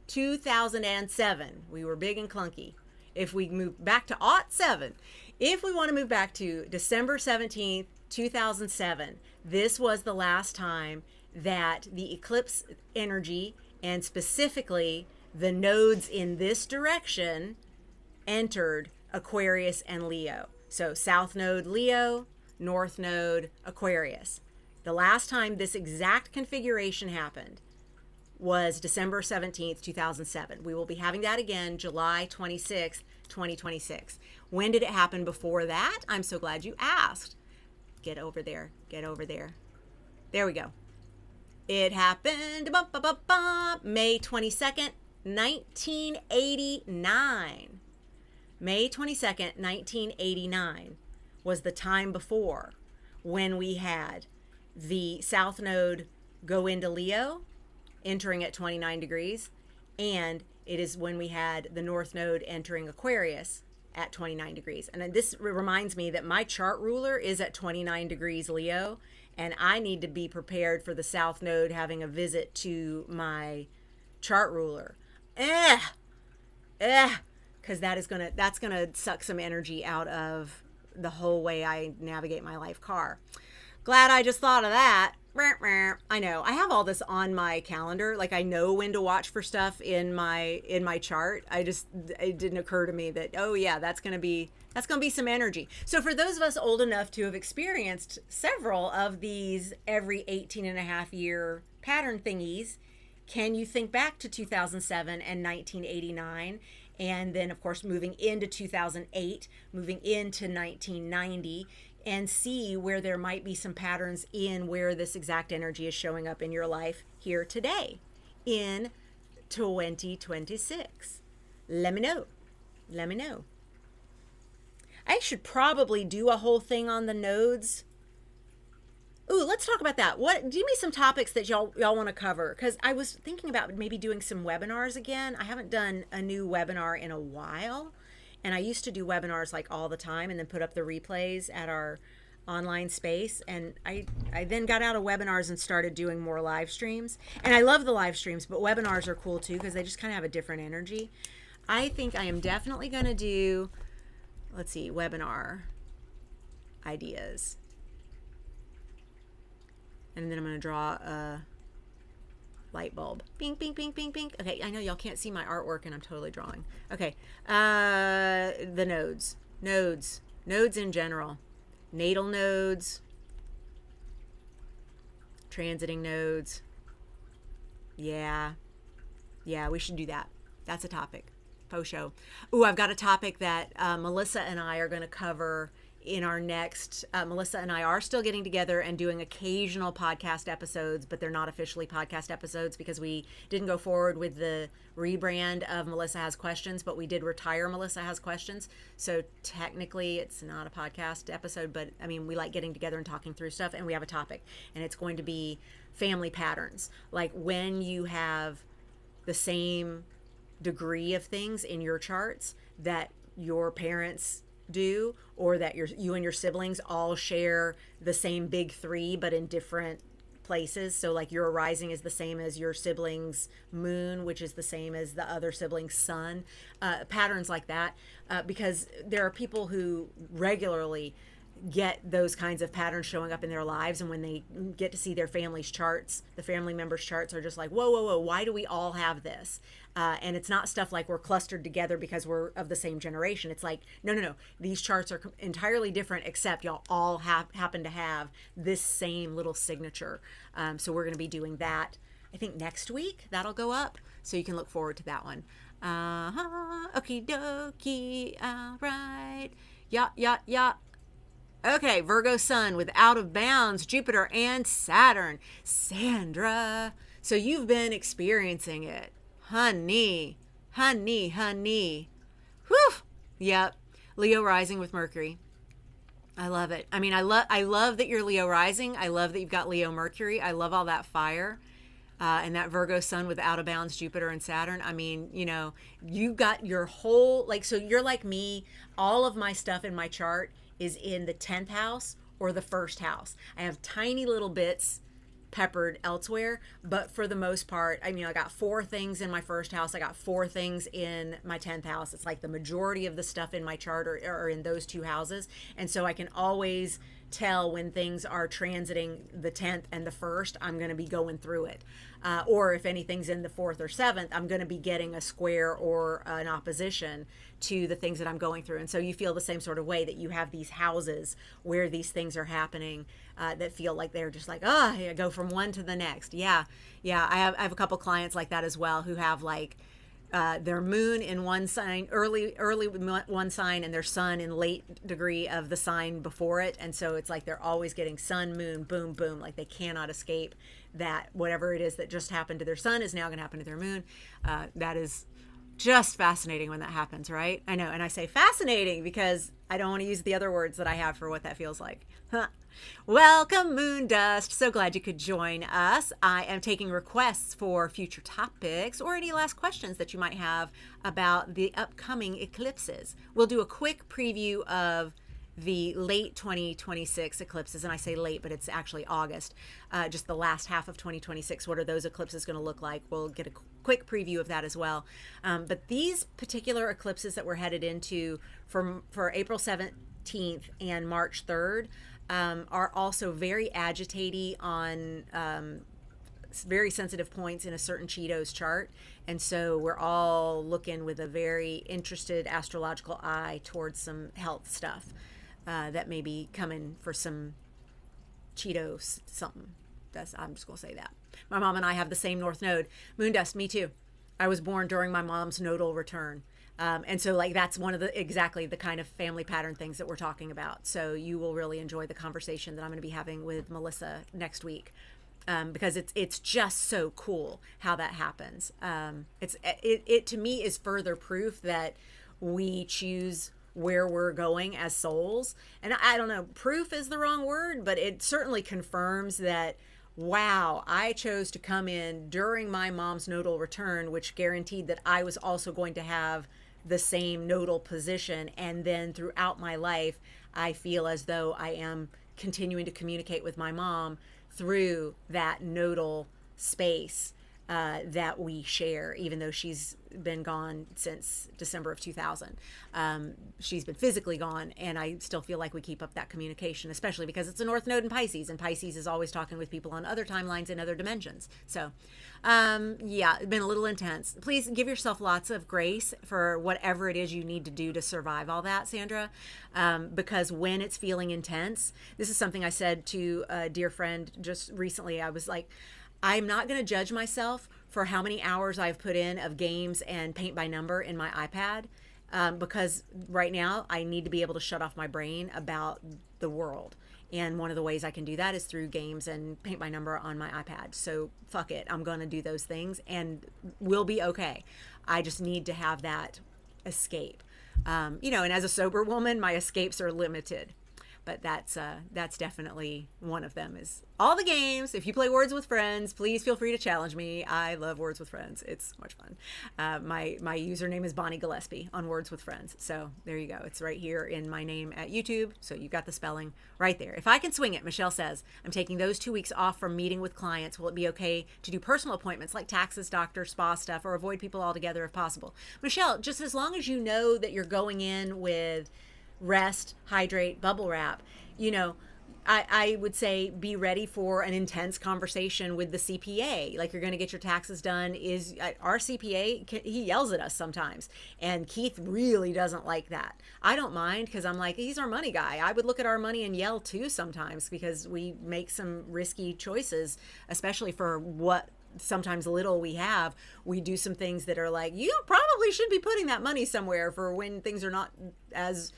2007. We were big and clunky. If we move back to '07, if we want to move back to December 17th, 2007, this was the last time that the eclipse energy, and specifically the nodes in this direction, entered Aquarius and Leo. So South Node Leo, North Node Aquarius. The last time this exact configuration happened was December 17th, 2007. We will be having that again July 26th, 2026. When did it happen before that? I'm so glad you asked. Get over there. Get over there. There we go. It happened May 22nd, 1989. May 22nd, 1989 was the time before when we had the South Node go into Leo, entering at 29 degrees, and it is when we had the North Node entering Aquarius at 29 degrees. And then this reminds me that my chart ruler is at 29 degrees Leo, and I need to be prepared for the South Node having a visit to my chart ruler. Because that's gonna suck some energy out of the whole way I navigate my life car. Glad I just thought of that. I know I have all this on my calendar. Like I know when to watch for stuff in my chart. It didn't occur to me that, oh yeah, that's gonna be some energy. So for those of us old enough to have experienced several of these every 18 and a half year pattern thingies, can you think back to 2007 and 1989? And then of course moving into 2008, moving into 1990, and see where there might be some patterns in where this exact energy is showing up in your life here today in 2026. Let me know. I should probably do a whole thing on the nodes. Ooh, let's talk about that. Give me some topics that y'all want to cover, because I was thinking about maybe doing some webinars again. I haven't done a new webinar in a while. And I used to do webinars like all the time and then put up the replays at our online space. And I then got out of webinars and started doing more live streams. And I love the live streams, but webinars are cool too because they just kind of have a different energy. I think I am definitely going to do, let's see, webinar ideas. And then I'm going to draw a light bulb. Bing, bing, bing, bing, bing. Okay, I know y'all can't see my artwork and I'm totally drawing. Okay, the nodes in general. Natal nodes, transiting nodes. Yeah, we should do that. That's a topic. Faux show. Ooh, I've got a topic that Melissa and I are going to cover in our next, Melissa and I are still getting together and doing occasional podcast episodes, but they're not officially podcast episodes because we didn't go forward with the rebrand of Melissa Has Questions, but we did retire Melissa Has Questions. So technically it's not a podcast episode, but I mean, we like getting together and talking through stuff, and we have a topic, and it's going to be family patterns. Like when you have the same degree of things in your charts that your parents do, or that you and your siblings all share the same big three but in different places. So like your rising is the same as your sibling's moon, which is the same as the other sibling's sun. Patterns like that, because there are people who regularly get those kinds of patterns showing up in their lives, and when they get to see their family's charts, the family members' charts are just like, whoa, whoa, whoa, why do we all have this? And it's not stuff like we're clustered together because we're of the same generation. It's like, no, no, no, these charts are entirely different, except y'all all happen to have this same little signature. So we're going to be doing that, I think, next week. That'll go up, so you can look forward to that one. Okie dokie, all right. Yeah. Okay, Virgo Sun with out of bounds, Jupiter and Saturn. Sandra, so you've been experiencing it. Honey. Whew. Yep. Leo rising with Mercury. I love it. I mean, I love that you're Leo rising. I love that you've got Leo Mercury. I love all that fire. And that Virgo Sun with out of bounds Jupiter and Saturn. I mean, you know, you got your whole, like, so you're like me. All of my stuff in my chart is in the 10th house or the first house. I have tiny little bits peppered elsewhere, but for the most part, I mean, I got 4 things in my first house. I got 4 things in my 10th house. It's like the majority of the stuff in my chart are in those 2 houses. And so I can always tell when things are transiting the 10th and the 1st, I'm going to be going through it. Or if anything's in the 4th or 7th, I'm going to be getting a square or an opposition to the things that I'm going through. And so you feel the same sort of way, that you have these houses where these things are happening, that feel like they're just like, I go from one to the next. Yeah. I have a couple clients like that as well, who have like their moon in one sign, early one sign, and their sun in late degree of the sign before it. And so it's like they're always getting sun, moon, boom, boom, like they cannot escape that. Whatever it is that just happened to their sun is now going to happen to their moon. That is just fascinating when that happens, right? I know. And I say fascinating because I don't want to use the other words that I have for what that feels like. Welcome, Moon Dust. So glad you could join us. I am taking requests for future topics or any last questions that you might have about the upcoming eclipses. We'll do a quick preview of the late 2026 eclipses, and I say late, but it's actually August, just the last half of 2026. What are those eclipses going to look like? We'll get a quick preview of that as well. But these particular eclipses that we're headed into for April 17th and March 3rd are also very agitating on very sensitive points in a certain Cheeto's chart. And so we're all looking with a very interested astrological eye towards some health stuff that may be coming for some Cheetos something. I'm just going to say that. My mom and I have the same North Node. Moon Dust, me too. I was born during my mom's nodal return. And so like that's one of exactly the kind of family pattern things that we're talking about. So you will really enjoy the conversation that I'm going to be having with Melissa next week. Because it's just so cool how that happens. It to me is further proof that we choose where we're going as souls. And I don't know, proof is the wrong word, but it certainly confirms that, wow, I chose to come in during my mom's nodal return, which guaranteed that I was also going to have the same nodal position. And then throughout my life, I feel as though I am continuing to communicate with my mom through that nodal space that we share, even though she's been gone since December of 2000. She's been physically gone, and I still feel like we keep up that communication, especially because it's a North Node in Pisces, and Pisces is always talking with people on other timelines and other dimensions. So, yeah, it's been a little intense. Please give yourself lots of grace for whatever it is you need to do to survive all that, Sandra, because when it's feeling intense, this is something I said to a dear friend just recently. I was like, I'm not going to judge myself for how many hours I've put in of games and paint by number in my iPad, because right now I need to be able to shut off my brain about the world. And one of the ways I can do that is through games and paint by number on my iPad. So fuck it. I'm going to do those things and we'll be okay. I just need to have that escape. And as a sober woman, my escapes are limited. But that's definitely one of them, is all the games. If you play Words with Friends, please feel free to challenge me. I love Words with Friends. It's much fun. My username is Bonnie Gillespie on Words with Friends. So there you go. It's right here in my name at YouTube. So you've got the spelling right there. If I can swing it, Michelle says, I'm taking those 2 weeks off from meeting with clients. Will it be okay to do personal appointments like taxes, doctor, spa stuff, or avoid people altogether if possible? Michelle, just as long as you know that you're going in with rest, hydrate, bubble wrap. you know, I would say be ready for an intense conversation with the CPA. Like, you're going to get your taxes done. Is our CPA, he yells at us sometimes. And Keith really doesn't like that. I don't mind because I'm like, he's our money guy. I would look at our money and yell too sometimes because we make some risky choices, especially for what sometimes little we have. We do some things that are like, you probably should be putting that money somewhere for when things are not as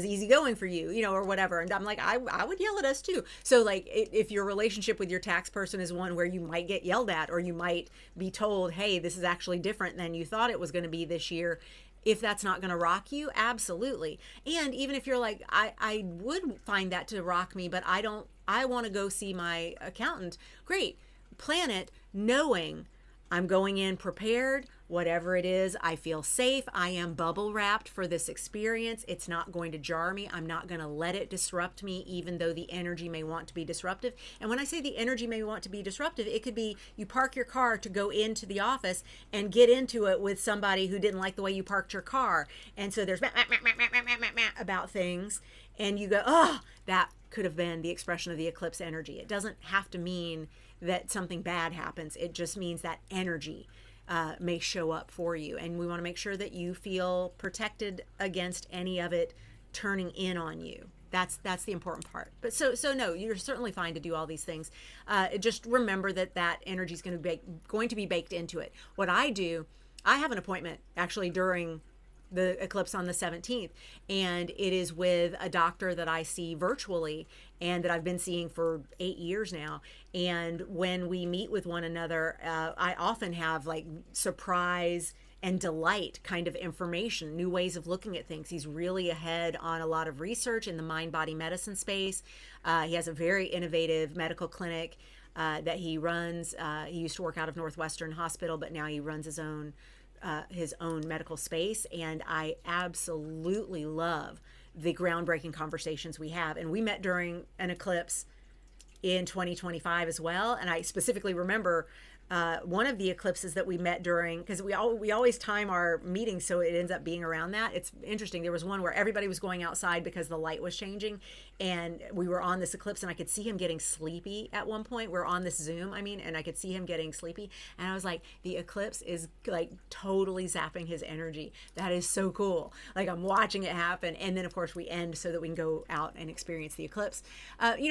easy going for you, or whatever. And I'm like, I would yell at us too. So like, if your relationship with your tax person is one where you might get yelled at, or you might be told, hey, this is actually different than you thought it was going to be this year, if that's not going to rock you, absolutely. And even if you're like, I would find that to rock me, but I want to go see my accountant. Great. Plan it knowing I'm going in prepared. Whatever it is, I feel safe. I am bubble wrapped for this experience. It's not going to jar me. I'm not going to let it disrupt me, even though the energy may want to be disruptive. And when I say the energy may want to be disruptive, it could be you park your car to go into the office and get into it with somebody who didn't like the way you parked your car. And so there's about things. And you go, oh, that could have been the expression of the eclipse energy. It doesn't have to mean that something bad happens. It just means that energy may show up for you. And we want to make sure that you feel protected against any of it turning in on you. That's the important part. But so no, you're certainly fine to do all these things. Just remember that energy is going to be baked into it. What I do, I have an appointment actually during the eclipse on the 17th, and it is with a doctor that I see virtually and that I've been seeing for 8 years now. And when we meet with one another, I often have like surprise and delight kind of information, new ways of looking at things. He's really ahead on a lot of research in the mind-body medicine space. He has a very innovative medical clinic that he runs. He used to work out of Northwestern Hospital, but now he runs his own medical space. And I absolutely love the groundbreaking conversations we have. And we met during an eclipse in 2025 as well. And I specifically remember one of the eclipses that we met during, because we always time our meetings so it ends up being around that. It's interesting. There was one where everybody was going outside because the light was changing, and we were on this eclipse, and I could see him getting sleepy at one point. We're on this Zoom, and I could see him getting sleepy, and I was like, the eclipse is like totally zapping his energy. That is so cool. Like, I'm watching it happen, and then of course we end so that we can go out and experience the eclipse.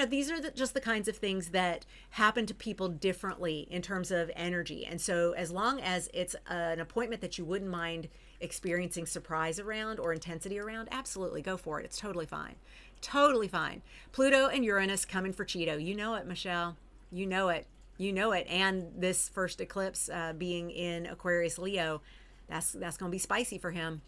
These are just the kinds of things that happen to people differently in terms of energy. And so as long as it's an appointment that you wouldn't mind experiencing surprise around or intensity around, absolutely go for it. It's totally fine. Totally fine. Pluto and Uranus coming for Cheeto. You know it, Michelle. You know it. You know it. And this first eclipse being in Aquarius Leo, that's going to be spicy for him.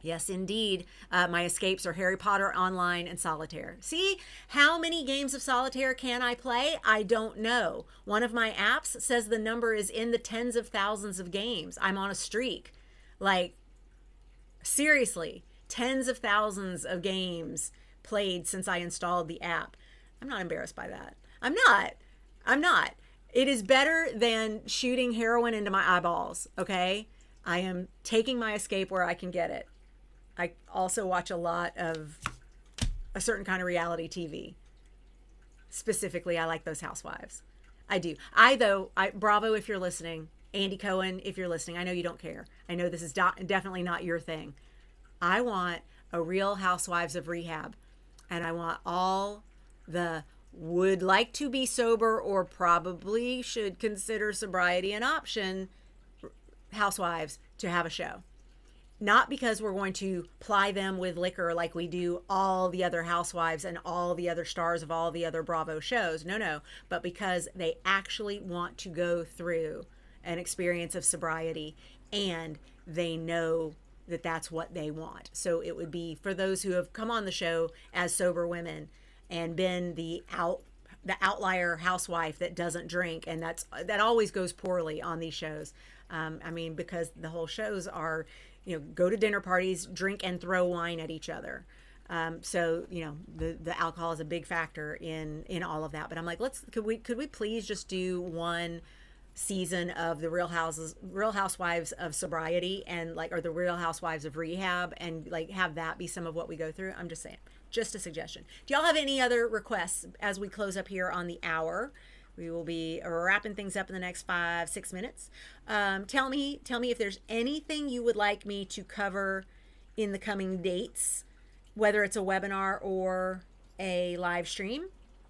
Yes, indeed. My escapes are Harry Potter Online and Solitaire. See, how many games of Solitaire can I play? I don't know. One of my apps says the number is in the tens of thousands of games. I'm on a streak. Like, seriously, tens of thousands of games played since I installed the app. I'm not embarrassed by that. I'm not. It is better than shooting heroin into my eyeballs, okay? I am taking my escape where I can get it. I also watch a lot of a certain kind of reality TV. Specifically, I like those housewives. I do. Bravo if you're listening. Andy Cohen, if you're listening. I know you don't care. I know this is definitely not your thing. I want a Real Housewives of Rehab. And I want all the would like to be sober or probably should consider sobriety an option housewives to have a show. Not because we're going to ply them with liquor like we do all the other housewives and all the other stars of all the other Bravo shows. No. But because they actually want to go through an experience of sobriety and they know that that's what they want. So it would be for those who have come on the show as sober women and been the outlier housewife that doesn't drink, and that always goes poorly on these shows. Because the whole shows are, go to dinner parties, drink and throw wine at each other. So the alcohol is a big factor in all of that. But I'm like, could we please just do one season of the Real Housewives of Sobriety or the Real Housewives of Rehab, and like have that be some of what we go through? I'm just saying. Just a suggestion. Do y'all have any other requests as we close up here on the hour? We will be wrapping things up in the next 5-6 minutes. Tell me if there's anything you would like me to cover in the coming dates, whether it's a webinar or a live stream.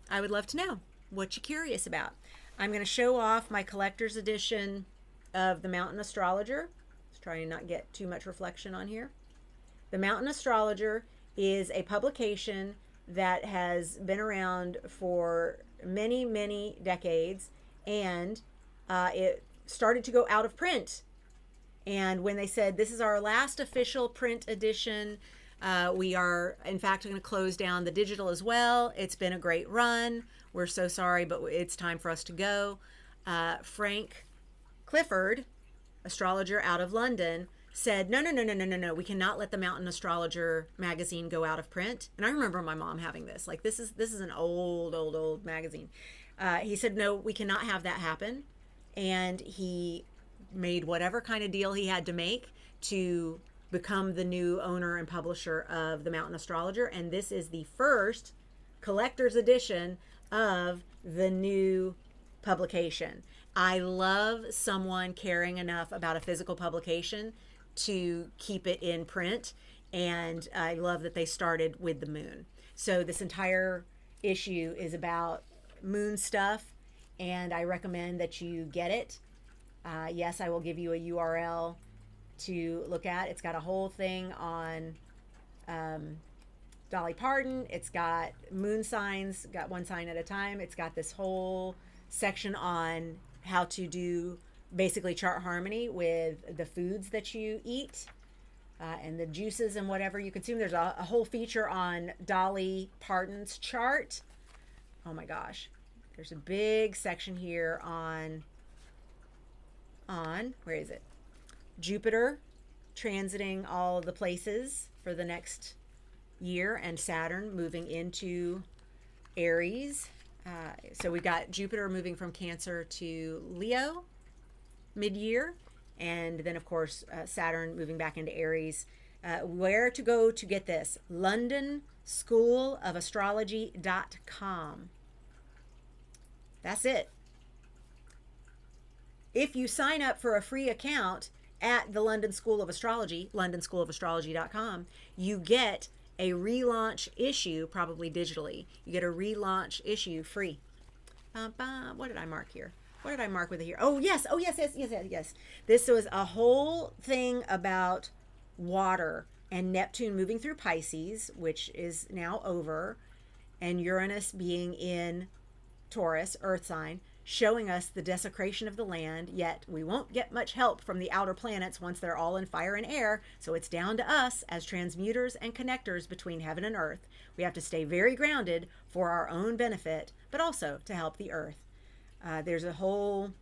I would love to know what you're curious about. I'm going to show off my collector's edition of the Mountain Astrologer. Let's try and not get too much reflection on here. The Mountain Astrologer is a publication that has been around for many, many decades, and it started to go out of print. And when they said this is our last official print edition, we are in fact going to close down the digital as well. It's been a great run. We're so sorry, but it's time for us to go. Frank Clifford, astrologer out of London, said, no, we cannot let the Mountain Astrologer magazine go out of print. And I remember my mom having this. Like, this is an old magazine. He said, no, we cannot have that happen. And he made whatever kind of deal he had to make to become the new owner and publisher of the Mountain Astrologer. And this is the first collector's edition of the new publication. I love someone caring enough about a physical publication to keep it in print, and I love that they started with the moon. So this entire issue is about moon stuff, and I recommend that you get it. Yes, I will give you a URL to look at. It's got a whole thing on Dolly Parton. It's got moon signs, got one sign at a time. It's got this whole section on how to do basically chart harmony with the foods that you eat and the juices and whatever you consume. There's a whole feature on Dolly Parton's chart. Oh my gosh. There's a big section here on where is it? Jupiter transiting all of the places for the next year, and Saturn moving into Aries. So we've got Jupiter moving from Cancer to Leo mid-year, and then of course Saturn moving back into Aries. Where to go to get this? LondonSchoolOfAstrology.com. That's it. If you sign up for a free account at the London School of Astrology, LondonSchoolOfAstrology.com, you get a relaunch issue, probably digitally. You get a relaunch issue free. What did I mark here? What did I mark with it here? Oh, yes. This was a whole thing about water and Neptune moving through Pisces, which is now over, and Uranus being in Taurus, Earth sign, showing us the desecration of the land, yet we won't get much help from the outer planets once they're all in fire and air, so it's down to us as transmuters and connectors between heaven and earth. We have to stay very grounded for our own benefit, but also to help the earth. There's a whole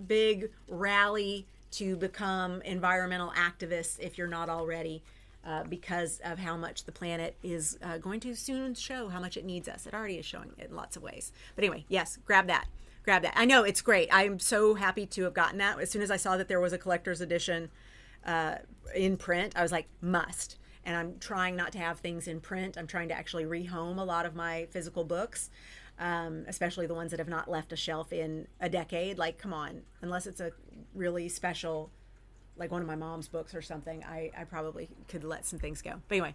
big rally to become environmental activists if you're not already, because of how much the planet is going to soon show how much it needs us. It already is showing it in lots of ways. But anyway, yes, grab that. I know, it's great. I'm so happy to have gotten that. As soon as I saw that there was a collector's edition in print, I was like, must. And I'm trying not to have things in print. I'm trying to actually rehome a lot of my physical books, especially the ones that have not left a shelf in a decade. Like, come on, unless it's a really special, like one of my mom's books or something, I probably could let some things go. But anyway,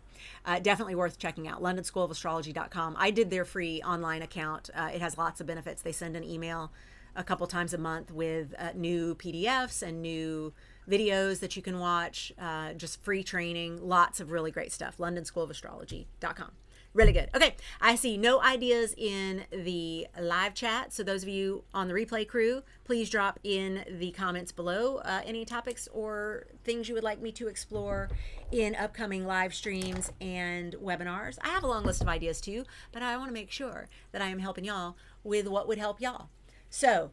definitely worth checking out. LondonSchoolOfAstrology.com. I did their free online account. It has lots of benefits. They send an email a couple times a month with new PDFs and new videos that you can watch, just free training, lots of really great stuff. LondonSchoolOfAstrology.com. Really good. Okay, I see no ideas in the live chat. So those of you on the replay crew, please drop in the comments below any topics or things you would like me to explore in upcoming live streams and webinars. I have a long list of ideas too, but I want to make sure that I am helping y'all with what would help y'all. So,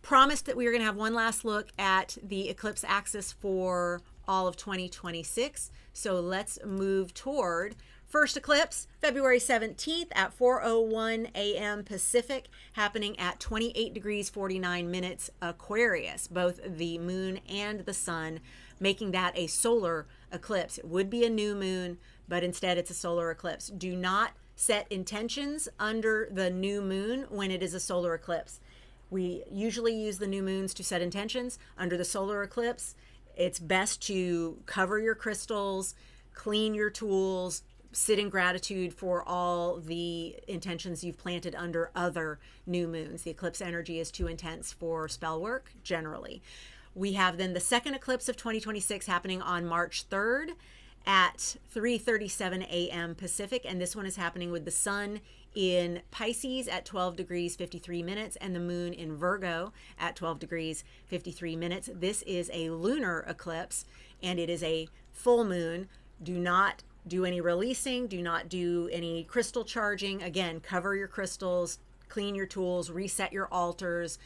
promised that we are going to have one last look at the eclipse axis for all of 2026. So let's move toward first eclipse, February 17th at 4:01 a.m. Pacific, happening at 28 degrees 49 minutes Aquarius, both the moon and the sun, making that a solar eclipse. It would be a new moon, but instead it's a solar eclipse. Do not set intentions under the new moon when it is a solar eclipse. We usually use the new moons to set intentions. Under the solar eclipse, it's best to cover your crystals, clean your tools, sit in gratitude for all the intentions you've planted under other new moons. The eclipse energy is too intense for spell work generally. We have then the second eclipse of 2026 happening on March 3rd at 3:37 a.m. Pacific, and this one is happening with the sun in Pisces at 12 degrees 53 minutes and the moon in Virgo at 12 degrees 53 minutes. This is a lunar eclipse and it is a full moon. Do not do any releasing, do not do any crystal charging. Again, cover your crystals, clean your tools, reset your altars,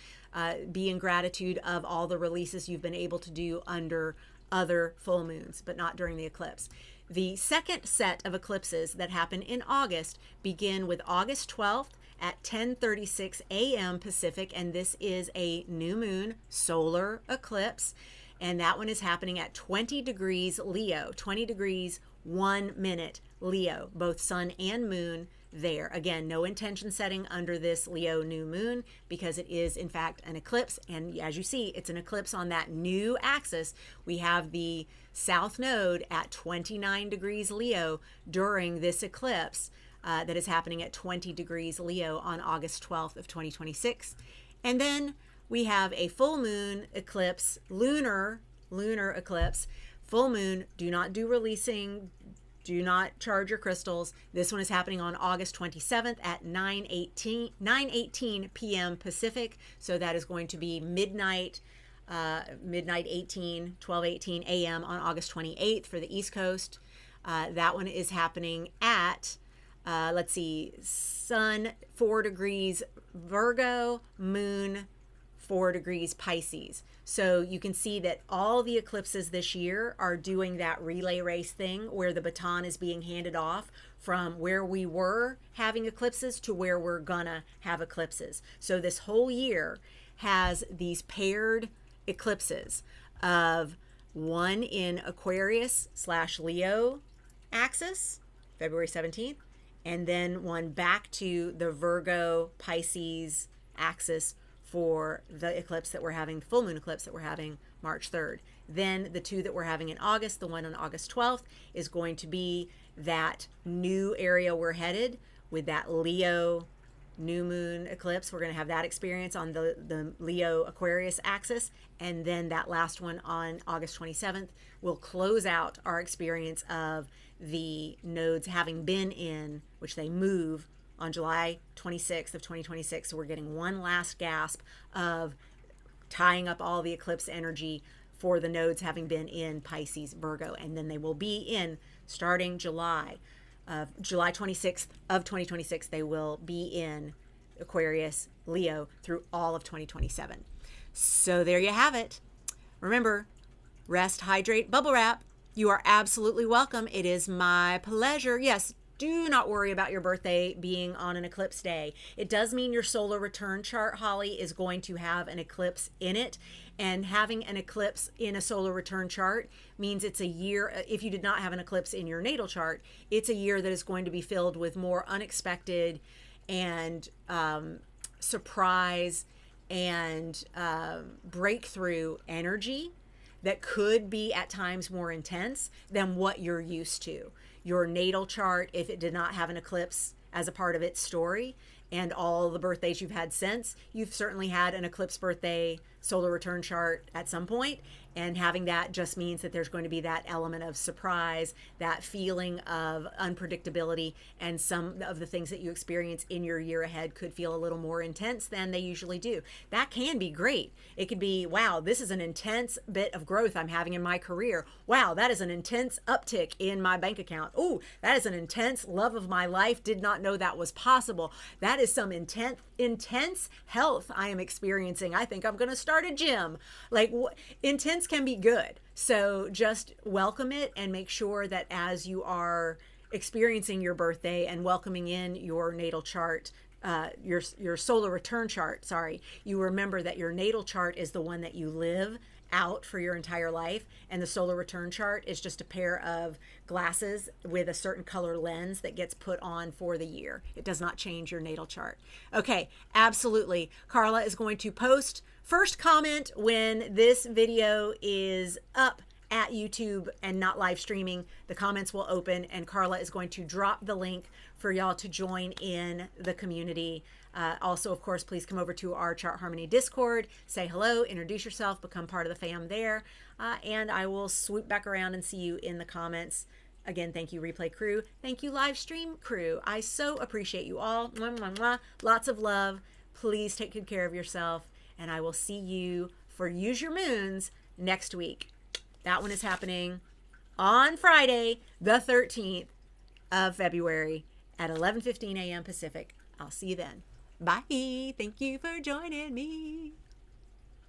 be in gratitude of all the releases you've been able to do under other full moons, but not during the eclipse. The second set of eclipses that happen in August begin with August 12th at 10:36 a.m. Pacific, and this is a new moon solar eclipse, and that one is happening at 20 degrees Leo, 20 degrees 1 minute Leo, both sun and moon there. Again, no intention setting under this Leo new moon because it is in fact an eclipse, and as you see, it's an eclipse on that new axis. We have the south node at 29 degrees Leo during this eclipse that is happening at 20 degrees Leo on August 12th of 2026. And then we have a full moon eclipse, lunar eclipse. Full moon, do not do releasing, do not charge your crystals. This one is happening on August 27th at 9:18 p.m. Pacific. So that is going to be midnight 12:18 a.m. on August 28th for the East Coast. That one is happening at, let's see, sun 4 degrees Virgo, moon 4 degrees Pisces. So you can see that all the eclipses this year are doing that relay race thing where the baton is being handed off from where we were having eclipses to where we're gonna have eclipses. So this whole year has these paired eclipses of one in Aquarius/Leo axis, February 17th, and then one back to the Virgo Pisces axis for the eclipse that we're having, the full moon eclipse that we're having March 3rd. Then the two that we're having in August, the one on August 12th, is going to be that new area we're headed with that Leo new moon eclipse. We're going to have that experience on the Leo Aquarius axis. And then that last one on August 27th will close out our experience of the nodes having been in, which they move on July 26th of 2026. So we're getting one last gasp of tying up all the eclipse energy for the nodes having been in Pisces, Virgo, and then they will be in starting July 26th of 2026. They will be in Aquarius, Leo through all of 2027. So there you have it. Remember, rest, hydrate, bubble wrap. You are absolutely welcome. It is my pleasure. Yes, do not worry about your birthday being on an eclipse day. It does mean your solar return chart, Holly, is going to have an eclipse in it. And having an eclipse in a solar return chart means it's a year, if you did not have an eclipse in your natal chart, it's a year that is going to be filled with more unexpected and surprise and breakthrough energy that could be at times more intense than what you're used to. Your natal chart, if it did not have an eclipse as a part of its story, and all the birthdays you've had since, you've certainly had an eclipse birthday solar return chart at some point, and having that just means that there's going to be that element of surprise, that feeling of unpredictability, and some of the things that you experience in your year ahead could feel a little more intense than they usually do. That can be great. It could be, wow, this is an intense bit of growth I'm having in my career. Wow, that is an intense uptick in my bank account. Oh, that is an intense love of my life. Did not know that was possible. That is some intense health I am experiencing. I think I'm going to start a gym. Like, intense can be good. So just welcome it and make sure that as you are experiencing your birthday and welcoming in your natal chart your solar return chart, sorry, you remember that your natal chart is the one that you live out for your entire life, and the solar return chart is just a pair of glasses with a certain color lens that gets put on for the year. It does not change your natal chart. Okay, absolutely. Carla is going to post first comment when this video is up at YouTube and not live streaming. The comments will open, and Carla is going to drop the link for y'all to join in the community. Also, of course, please come over to our Chart Harmony Discord, say hello, introduce yourself, become part of the fam there, and I will swoop back around and see you in the comments. Again, thank you, replay crew. Thank you, live stream crew. I so appreciate you all. Mwah, mwah, mwah. Lots of love. Please take good care of yourself, and I will see you for Use Your Moons next week. That one is happening on Friday, the 13th of February at 11:15 a.m. Pacific. I'll see you then. Bye. Thank you for joining me.